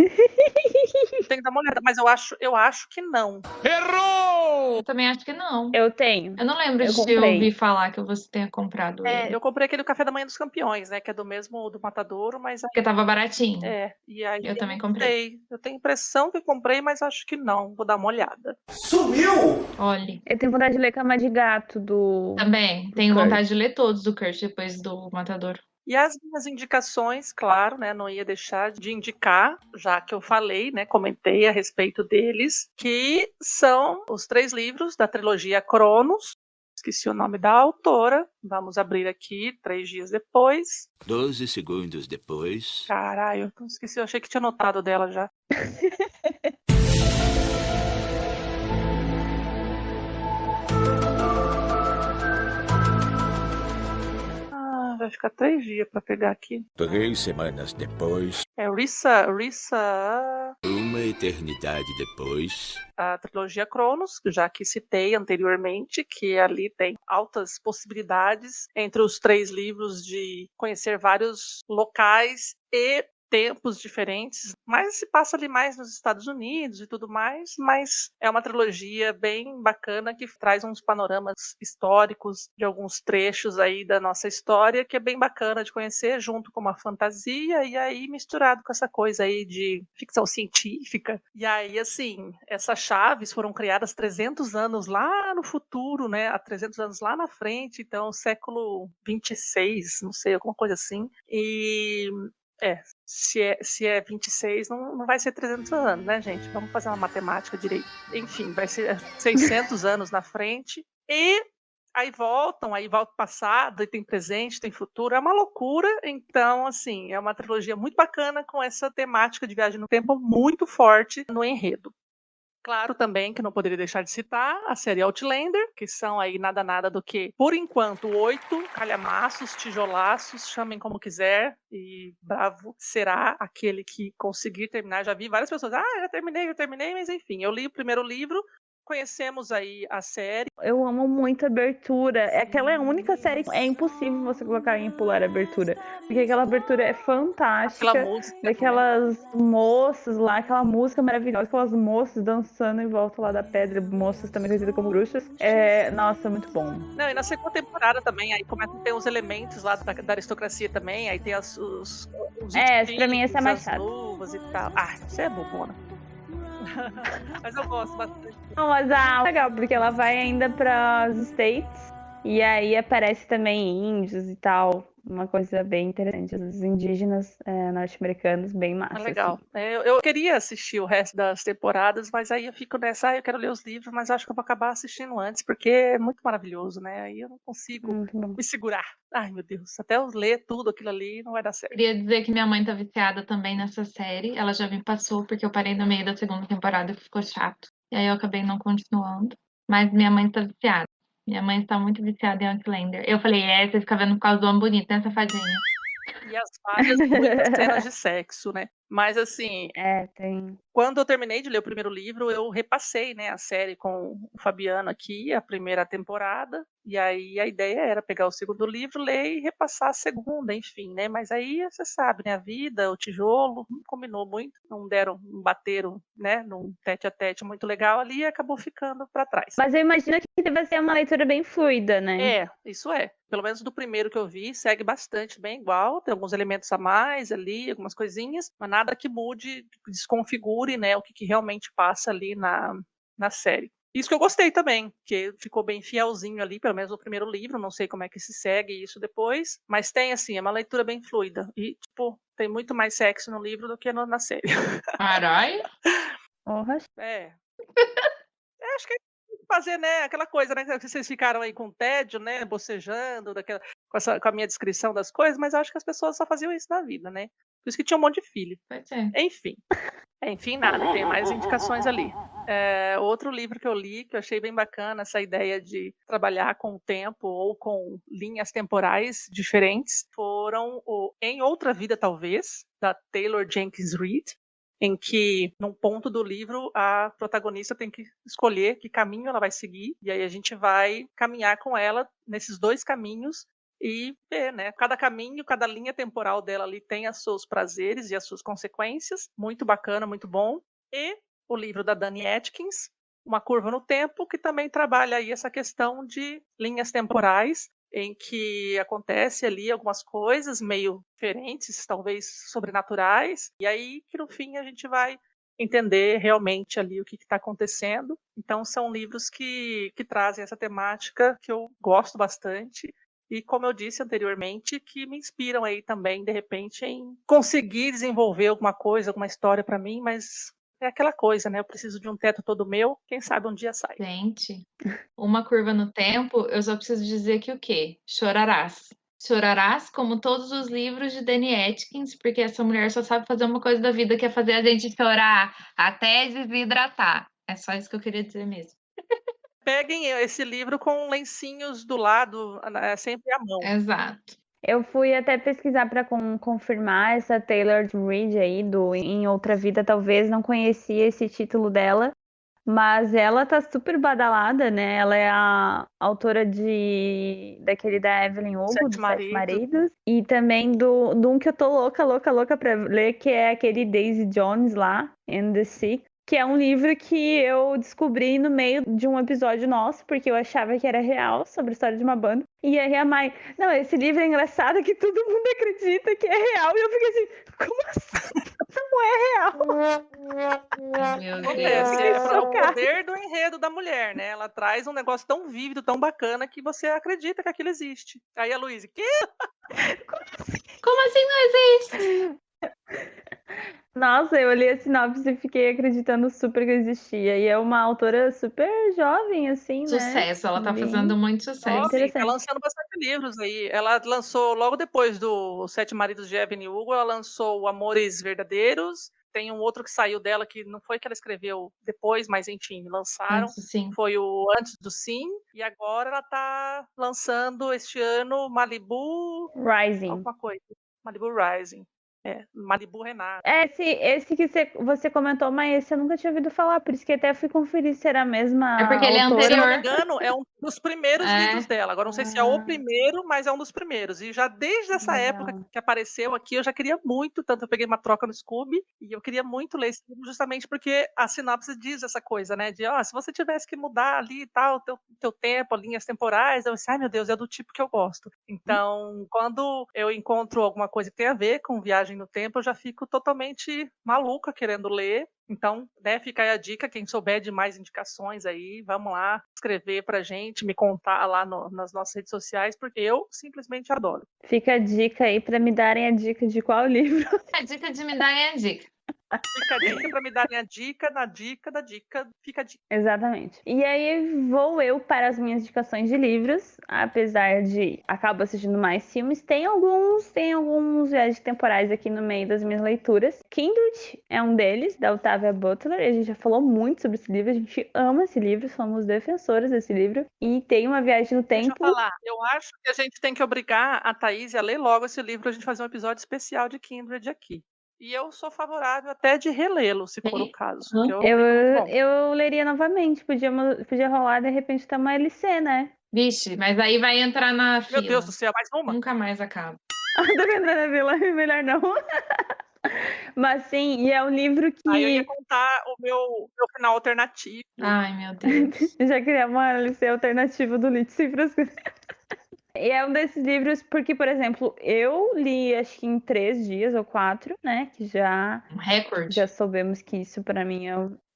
Tenho que dar uma olhada, mas eu acho que não. Errou! Eu também acho que não. Eu tenho. Eu não lembro Eu de comprei. ouvir falar que você tenha comprado ele. Eu comprei aquele Café da Manhã dos Campeões, né? Que é do mesmo do Matadouro, mas Porque tava baratinho. e aí Eu também não comprei. sei. Eu tenho a impressão que comprei, mas acho que não. Vou dar uma olhada. Sumiu! Olha. Eu tenho vontade de ler Cama de Gato do. Também. Tenho Kurt. vontade de ler todos do Kurt depois do Matador. E as minhas indicações, claro, né, não ia deixar de indicar, já que eu falei, né, comentei a respeito deles, que são os 3 livros da trilogia Cronos. Esqueci o nome da autora. Vamos abrir aqui 3 dias depois. 12 segundos depois, Caralho, eu esqueci, eu achei que tinha anotado dela já. Vai ficar 3 dias pra pegar aqui. 3 semanas depois, É Rissa, uma eternidade depois, a trilogia Cronos, já que citei anteriormente, que ali tem altas possibilidades entre os 3 livros de conhecer vários locais e tempos diferentes, mas se passa ali mais nos Estados Unidos e tudo mais, mas é uma trilogia bem bacana que traz uns panoramas históricos de alguns trechos aí da nossa história, que é bem bacana de conhecer, junto com uma fantasia, e aí misturado com essa coisa aí de ficção científica. E aí, assim, essas chaves foram criadas 300 anos lá no futuro, né? Há 300 anos lá na frente, então século 26, não sei, alguma coisa assim. E se é 26, não vai ser 300 anos, né, gente? Vamos fazer uma matemática direito. Enfim, vai ser 600 anos na frente. E aí volta o passado, e tem presente, tem futuro. É uma loucura. Então, assim, é uma trilogia muito bacana com essa temática de viagem no tempo muito forte no enredo. Claro também que não poderia deixar de citar a série Outlander, que são aí nada do que, por enquanto, 8 calhamaços, tijolaços, chamem como quiser, e bravo será aquele que conseguir terminar. Já vi várias pessoas, já terminei, mas enfim, eu li o primeiro livro, conhecemos aí a série. Eu amo muito a abertura. Aquela é a única série que é impossível você colocar em pular a abertura. Porque aquela abertura é fantástica. Aquela música, daquelas moças lá, aquela música maravilhosa, aquelas moças dançando em volta lá da pedra, moças também conhecidas como bruxas. Nossa, muito bom. Não, e na segunda temporada também, aí começa a ter os elementos lá da aristocracia também, aí tem os pra mim essa é mais chata. luvas e tal. Isso é bobona. Mas eu gosto bastante. Não, mas é legal, porque ela vai ainda para os States e aí aparece também índios e tal. Uma coisa bem interessante. Os indígenas norte-americanos, bem massa. Legal. Assim. Eu queria assistir o resto das temporadas, mas aí eu fico nessa, eu quero ler os livros, mas acho que eu vou acabar assistindo antes, porque é muito maravilhoso, né? Aí eu não consigo me segurar. Ai, meu Deus, até eu ler tudo aquilo ali não vai dar certo. Queria dizer que minha mãe tá viciada também nessa série. Ela já me passou, porque eu parei no meio da segunda temporada e ficou chato. E aí eu acabei não continuando. Mas minha mãe tá viciada. Minha mãe está muito viciada em Outlander. Eu falei, você fica vendo por causa do homem bonito, né, safadinha? E as várias muitas cenas de sexo, né? Mas assim, tem. Quando eu terminei de ler o primeiro livro, eu repassei, né, a série com o Fabiano aqui, a primeira temporada, e aí a ideia era pegar o segundo livro, ler e repassar a segunda, enfim, né? Mas aí você sabe, né, a vida, o tijolo, não combinou muito, não bateram, né, num tete-a-tete muito legal ali e acabou ficando para trás. Mas eu imagino que deve ser uma leitura bem fluida, né? Isso é. Pelo menos do primeiro que eu vi, segue bastante bem igual, tem alguns elementos a mais ali, algumas coisinhas, mas nada que mude, desconfigure, né, o que realmente passa ali na série. Isso que eu gostei também, que ficou bem fielzinho ali, pelo menos no primeiro livro, não sei como é que se segue isso depois, mas tem assim, é uma leitura bem fluida, e tipo, tem muito mais sexo no livro do que na série. Caralho! Acho que fazer, né, aquela coisa, né, que vocês ficaram aí com tédio, né, bocejando, com a minha descrição das coisas, mas eu acho que as pessoas só faziam isso na vida, né, por isso que tinha um monte de filho. Enfim, nada, tem mais indicações ali. Outro livro que eu li, que eu achei bem bacana, essa ideia de trabalhar com o tempo ou com linhas temporais diferentes, foram o Em Outra Vida Talvez, da Taylor Jenkins Reid, em que, num ponto do livro, a protagonista tem que escolher que caminho ela vai seguir, e aí a gente vai caminhar com ela nesses dois caminhos e ver, né? Cada caminho, cada linha temporal dela ali tem os seus prazeres e as suas consequências. Muito bacana, muito bom. E o livro da Dani Atkins, Uma Curva no Tempo, que também trabalha aí essa questão de linhas temporais, em que acontece ali algumas coisas meio diferentes, talvez sobrenaturais, e aí que no fim a gente vai entender realmente ali o que está acontecendo. Então são livros que trazem essa temática que eu gosto bastante e, como eu disse anteriormente, que me inspiram aí também, de repente, em conseguir desenvolver alguma coisa, alguma história para mim, mas é aquela coisa, né? Eu preciso de um teto todo meu, quem sabe um dia sai. Gente, Uma Curva no Tempo, eu só preciso dizer que o quê? Chorarás. Chorarás como todos os livros de Dani Atkins, porque essa mulher só sabe fazer uma coisa da vida, que é fazer a gente chorar até desidratar. É só isso que eu queria dizer mesmo. Peguem esse livro com lencinhos do lado, sempre à mão. Exato. Eu fui até pesquisar para confirmar essa Taylor Reid aí, do Em Outra Vida, talvez não conhecia esse título dela, Mas ela tá super badalada, né? Ela é a autora daquele da Evelyn Hugo, dos Sete Maridos. E também do um que eu tô louca pra ler, que é aquele Daisy Jones lá, and the Sick. Que é um livro que eu descobri no meio de um episódio nosso, porque eu achava que era real, sobre a história de uma banda. E aí a Mai, não, esse livro é engraçado que todo mundo acredita que é real. E eu fiquei assim, como assim? Não é real. Meu Acontece, Deus. é o poder do enredo da mulher, né? Ela traz um negócio tão vívido, tão bacana, que você acredita que aquilo existe. Aí a Luísa, quê? Como assim não existe? Nossa, eu li a sinopse e fiquei acreditando super que existia. E é uma autora super jovem, assim, né? Sucesso, ela tá Bem- fazendo muito sucesso. Tá interessante. lançando bastante livros aí. Ela lançou, logo depois do Sete Maridos de Evelyn Hugo, ela lançou o Amores Verdadeiros. Tem um outro que saiu dela, que não foi que ela escreveu depois, mas enfim, lançaram. Antes, sim. Foi o Antes do Sim. E agora ela tá lançando este ano Malibu... Rising. Alguma coisa. Malibu Rising. Malibu Renata. Esse que você comentou, mas esse eu nunca tinha ouvido falar, por isso que até fui conferir se era a mesma É porque ele é autora. Se eu não me anterior. engano, é um dos primeiros livros dela. Agora, não sei se é o primeiro, mas é um dos primeiros. E já desde essa Legal. época que apareceu aqui, eu já queria muito, tanto eu peguei uma troca no Scooby, e eu queria muito ler esse livro justamente porque a sinopse diz essa coisa, né? De, se você tivesse que mudar ali e tal, teu tempo, linhas temporais, eu disse, ai meu Deus, é do tipo que eu gosto. Então, quando eu encontro alguma coisa que tem a ver com viagem no tempo, eu já fico totalmente maluca querendo ler. Então, né, fica aí a dica, quem souber de mais indicações aí, vamos lá escrever pra gente, me contar lá nas nossas redes sociais, porque eu simplesmente adoro. Fica a dica aí pra me darem a dica de qual livro. A dica de me darem a dica. Fica a dica pra me darem a dica, na dica da dica, fica a dica. Exatamente. E aí vou eu para as minhas indicações de livros, apesar de acabo assistindo mais filmes, tem alguns viagens temporais aqui no meio das minhas leituras. Kindred é um deles, da Octavia Butler, a gente já falou muito sobre esse livro, a gente ama esse livro, somos defensores desse livro, e tem uma viagem no tempo... Deixa eu falar, eu acho que a gente tem que obrigar a Thaís a ler logo esse livro, a gente fazer um episódio especial de Kindred aqui. E eu sou favorável até de relê-lo, se for o caso. Eu leria novamente, podia rolar de repente ter uma LC, né? Vixe, mas aí vai entrar na fila. Meu Deus do céu, mais uma? Nunca mais acaba. Tô vendo na vila, melhor não. Mas sim, e é um livro que... Aí eu ia contar o meu final alternativo. Ai, meu Deus. Já queria uma LC alternativa do Lit Sem Frescura. E é um desses livros porque, por exemplo, eu li acho que em 3 dias ou 4, né? Que já... Um recorde. Já soubemos que isso pra mim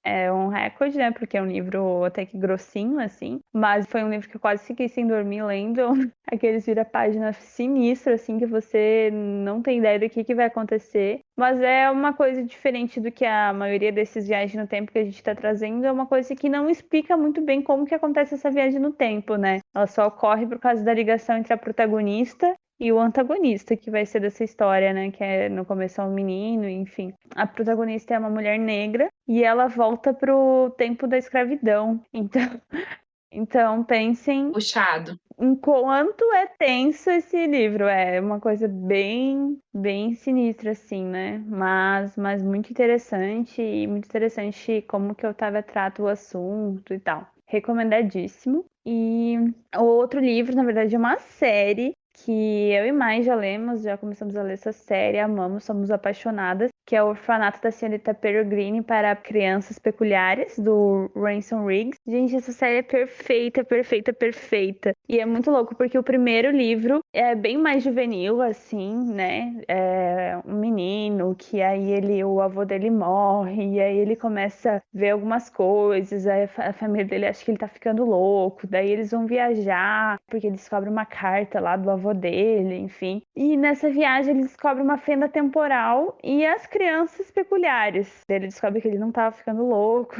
é um recorde, né? Porque é um livro até que grossinho, assim. Mas foi um livro que eu quase fiquei sem dormir lendo. Aqueles vira-página sinistro, assim, que você não tem ideia do que vai acontecer. Mas é uma coisa diferente do que a maioria desses viagens no tempo que a gente tá trazendo. É uma coisa que não explica muito bem como que acontece essa viagem no tempo, né? Ela só ocorre por causa da ligação entre a protagonista e o antagonista que vai ser dessa história, né? Que é no começo é um menino, enfim. A protagonista é uma mulher negra e ela volta pro tempo da escravidão. Então pensem... Puxado. Enquanto é tenso esse livro, é uma coisa bem sinistra, assim, né? Mas muito interessante, e muito interessante como que a Octavia trata o assunto e tal. Recomendadíssimo. E o outro livro, na verdade, é uma série que eu e Mai já lemos, já começamos a ler essa série, amamos, somos apaixonadas, que é o Orfanato da Senhorita Peregrine para Crianças Peculiares, do Ransom Riggs. Gente, essa série é perfeita, perfeita, perfeita. E é muito louco, porque o primeiro livro é bem mais juvenil, assim, né? É um menino que aí o avô dele morre, e aí ele começa a ver algumas coisas, aí a família dele acha que ele tá ficando louco, daí eles vão viajar, porque ele descobre uma carta lá do avô dele, enfim. E nessa viagem ele descobre uma fenda temporal e as crianças peculiares. Ele descobre que ele não tava ficando louco.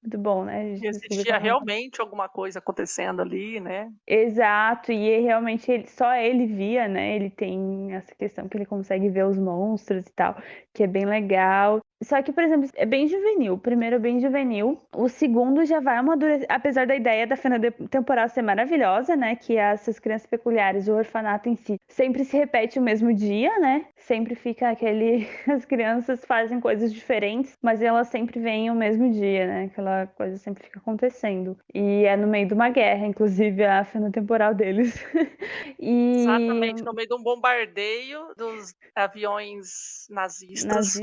Muito bom, né? Existia realmente alguma coisa acontecendo ali, né? Exato, e realmente só ele via, né? Ele tem essa questão que ele consegue ver os monstros e tal, que é bem legal. Só que, por exemplo, é bem juvenil. O primeiro é bem juvenil. O segundo já vai amadurecer. Apesar da ideia da fenda temporal ser maravilhosa, né? Que essas crianças peculiares, o orfanato em si, sempre se repete o mesmo dia, né? Sempre fica aquele. As crianças fazem coisas diferentes, mas elas sempre vêm o mesmo dia, né? Aquela coisa sempre fica acontecendo. E é no meio de uma guerra, inclusive, a fenda temporal deles. Exatamente, no meio de um bombardeio dos aviões Nazistas.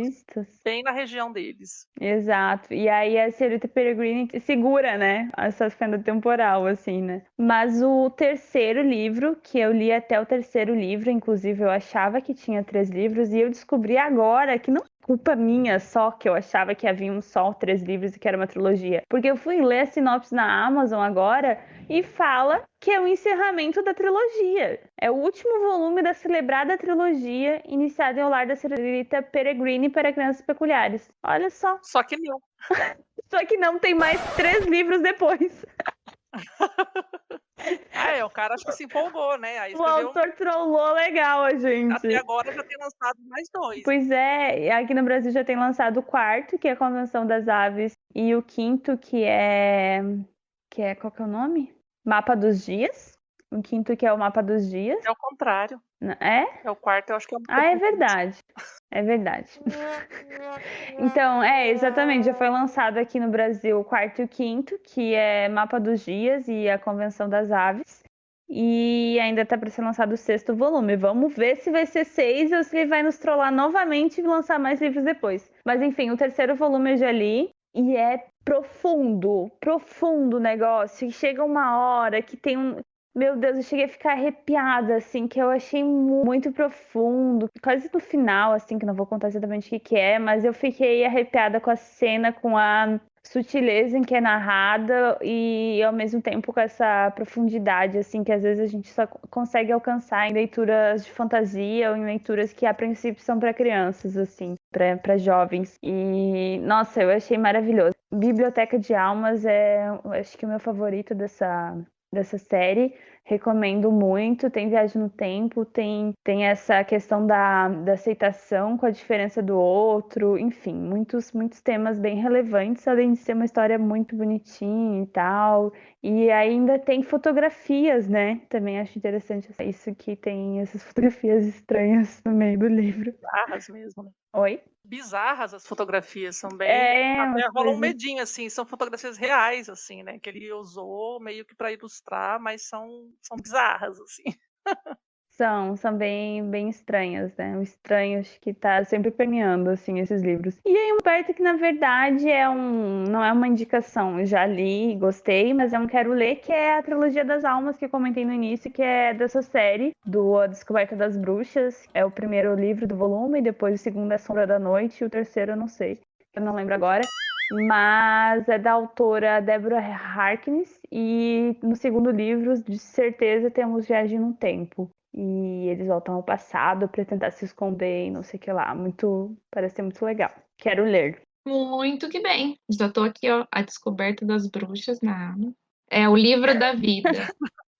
bem na região deles. Exato. E aí a senhorita Peregrine segura, né? Essa fenda temporal, assim, né? Mas o terceiro livro, que eu li até o terceiro livro, inclusive eu achava que tinha 3 livros, e eu descobri agora que não é culpa minha só que eu achava que havia só 3 livros e que era uma trilogia. Porque eu fui ler a sinopse na Amazon agora e fala que é o encerramento da trilogia. É o último volume da celebrada trilogia iniciada em O Lar da Senhorita Peregrine para Crianças Peculiares. Olha só. Só que não. Só que não tem mais 3 livros depois. O cara acho que se empolgou, né? Aí O autor trollou legal a gente. Até agora já tem lançado mais 2. Pois é, aqui no Brasil já tem lançado o 4º, que é a Convenção das Aves, e o 5º, que é... Qual que é o nome? Mapa dos Dias. O 5º, que é o Mapa dos Dias. É o contrário. É? É o 4º, eu acho que é o É verdade. É verdade. Então, exatamente, já foi lançado aqui no Brasil o 4º e o 5º, que é Mapa dos Dias e a Convenção das Aves. E ainda tá para ser lançado o 6º volume. Vamos ver se vai ser 6 ou se ele vai nos trollar novamente e lançar mais livros depois. Mas enfim, o terceiro volume eu já li. E é profundo o negócio. E chega uma hora que tem um... Meu Deus, eu cheguei a ficar arrepiada, assim, que eu achei muito profundo. Quase no final, assim, que não vou contar exatamente o que é, mas eu fiquei arrepiada com a cena, com a sutileza em que é narrada e, ao mesmo tempo, com essa profundidade, assim, que às vezes a gente só consegue alcançar em leituras de fantasia ou em leituras que, a princípio, são para crianças, assim, para jovens. E, nossa, eu achei maravilhoso. Biblioteca de Almas acho que, o meu favorito dessa série, recomendo muito. Tem viagem no tempo, tem essa questão da aceitação com a diferença do outro, enfim, muitos temas bem relevantes, além de ser uma história muito bonitinha e tal. E ainda tem fotografias, né? Também acho interessante isso, que tem essas fotografias estranhas no meio do livro. Bizarras mesmo, né? Oi? Bizarras as fotografias, são bem... Até rola um medinho, assim, são fotografias reais, assim, né? Que ele usou meio que para ilustrar, mas são bizarras, assim. São bem estranhas, né? O estranho acho que tá sempre permeando, assim, esses livros. E aí, Humberto, que na verdade não é uma indicação, eu já li, gostei, mas é um quero ler, que é a Trilogia das Almas, que eu comentei no início, que é dessa série, A Descoberta das Bruxas. É o primeiro livro do volume, depois o segundo é Sombra da Noite, e o terceiro eu não sei, eu não lembro agora. Mas é da autora Deborah Harkness, e no segundo livro, de certeza, temos Viagem no Tempo. E eles voltam ao passado para tentar se esconder e não sei o que lá. Parece ser muito legal. Quero ler. Muito que bem. Já tô aqui, ó, A Descoberta das Bruxas na Amazon. É o livro da vida.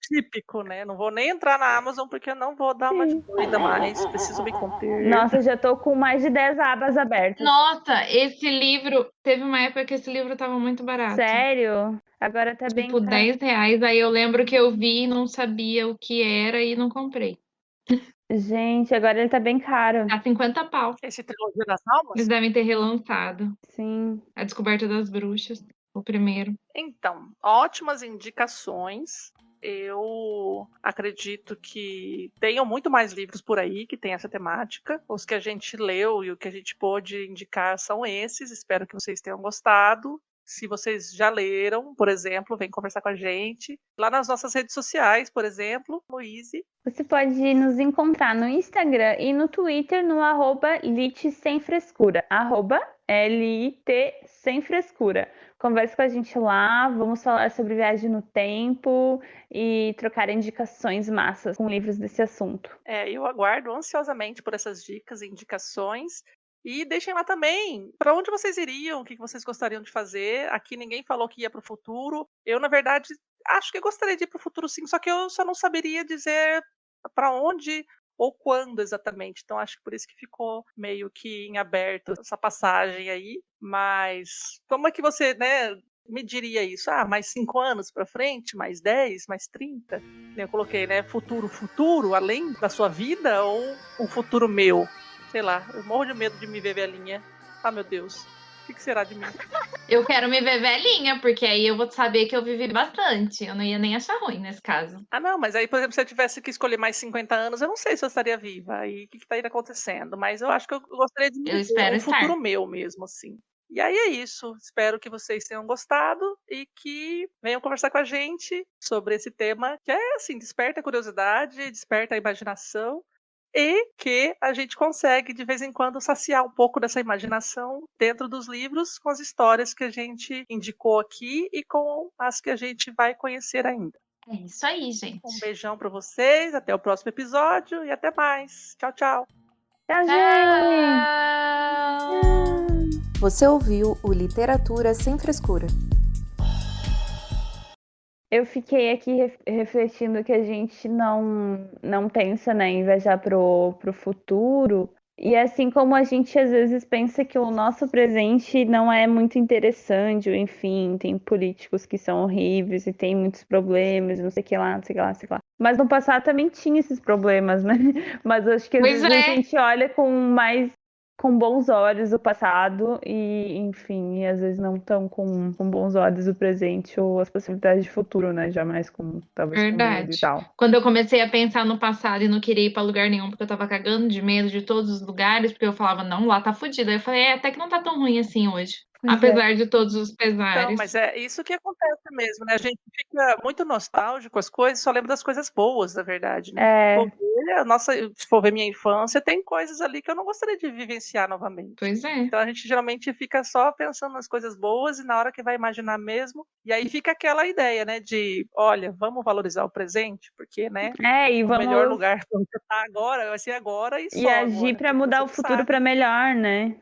Típico, né? Não vou nem entrar na Amazon porque eu não vou dar uma de doida mais. Preciso me conter. Nossa, já tô com mais de 10 abas abertas. Nossa, esse livro... Teve uma época que esse livro tava muito barato. Sério? Agora tá bem Tipo, R$10. Aí eu lembro que eu vi e não sabia o que era e não comprei. Gente, agora ele tá bem caro. Tá 50 pau. Esse Trilogia das Almas? Eles devem ter relançado. Sim. A Descoberta das Bruxas, o primeiro. Então, ótimas indicações. Eu acredito que tenham muito mais livros por aí que tem essa temática. Os que a gente leu e o que a gente pôde indicar são esses. Espero que vocês tenham gostado. Se vocês já leram, por exemplo, vem conversar com a gente. Lá nas nossas redes sociais, por exemplo, Luíse. Você pode nos encontrar no Instagram e no Twitter no @lit sem frescura. @LIT sem frescura. Converse com a gente lá, vamos falar sobre viagem no tempo e trocar indicações massas com livros desse assunto. Eu aguardo ansiosamente por essas dicas e indicações. E deixem lá também para onde vocês iriam, o que vocês gostariam de fazer. Aqui ninguém falou que ia para o futuro. Eu, na verdade, acho que gostaria de ir para o futuro sim, só que eu só não saberia dizer para onde ou quando exatamente. Então acho que por isso que ficou meio que em aberto essa passagem aí. Mas como é que você, né, me diria isso? Ah, mais 5 anos para frente, mais 10, mais 30? Eu coloquei, né, futuro, além da sua vida ou um futuro meu? Sei lá, eu morro de medo de me ver velhinha. Ah, meu Deus. O que será de mim? Eu quero me ver velhinha, porque aí eu vou saber que eu vivi bastante. Eu não ia nem achar ruim nesse caso. Ah, não, mas aí, por exemplo, se eu tivesse que escolher mais 50 anos, eu não sei se eu estaria viva. Aí o que está acontecendo? Mas eu acho que eu gostaria de Eu ver espero um estar. futuro meu mesmo, assim. E aí é isso. Espero que vocês tenham gostado e que venham conversar com a gente sobre esse tema que é, assim, desperta a curiosidade, desperta a imaginação e que a gente consegue, de vez em quando, saciar um pouco dessa imaginação dentro dos livros com as histórias que a gente indicou aqui e com as que a gente vai conhecer ainda. É isso aí, gente. Um beijão para vocês, até o próximo episódio e até mais. Tchau, tchau. Tchau, gente! Tchau! Você ouviu o Literatura Sem Frescura. Eu fiquei aqui refletindo que a gente não pensa, né, em viajar pro futuro. E assim como a gente às vezes pensa que o nosso presente não é muito interessante, ou enfim, tem políticos que são horríveis e tem muitos problemas, não sei o que lá, não sei o que lá, não sei o que lá. Mas no passado também tinha esses problemas, né? Mas acho que às Pois vezes é. a gente olha com bons olhos o passado e, enfim, e às vezes não tão com bons olhos o presente ou as possibilidades de futuro, né? Jamais com, talvez, com medo e Verdade. tal. Quando eu comecei a pensar no passado e não queria ir pra lugar nenhum, porque eu tava cagando de medo de todos os lugares, porque eu falava, não, lá tá fudido. Aí eu falei, até que não tá tão ruim assim hoje. Pois é. Apesar de todos os Então, pesares. mas é isso que acontece mesmo, né? A gente fica muito nostálgico com as coisas, só lembra das coisas boas, na verdade, né? Se for ver minha infância, tem coisas ali que eu não gostaria de vivenciar novamente. Pois é. Então a gente geralmente fica só pensando nas coisas boas e na hora que vai imaginar mesmo, e aí fica aquela ideia, né, de, olha, vamos valorizar o presente, porque, né, E o melhor lugar para você estar agora vai ser agora e só agir agora. para mudar o futuro para melhor, né?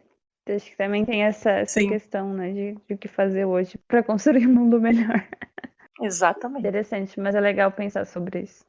Acho que também tem essa questão, né, de o que fazer hoje para construir um mundo melhor. Exatamente. Interessante, mas é legal pensar sobre isso.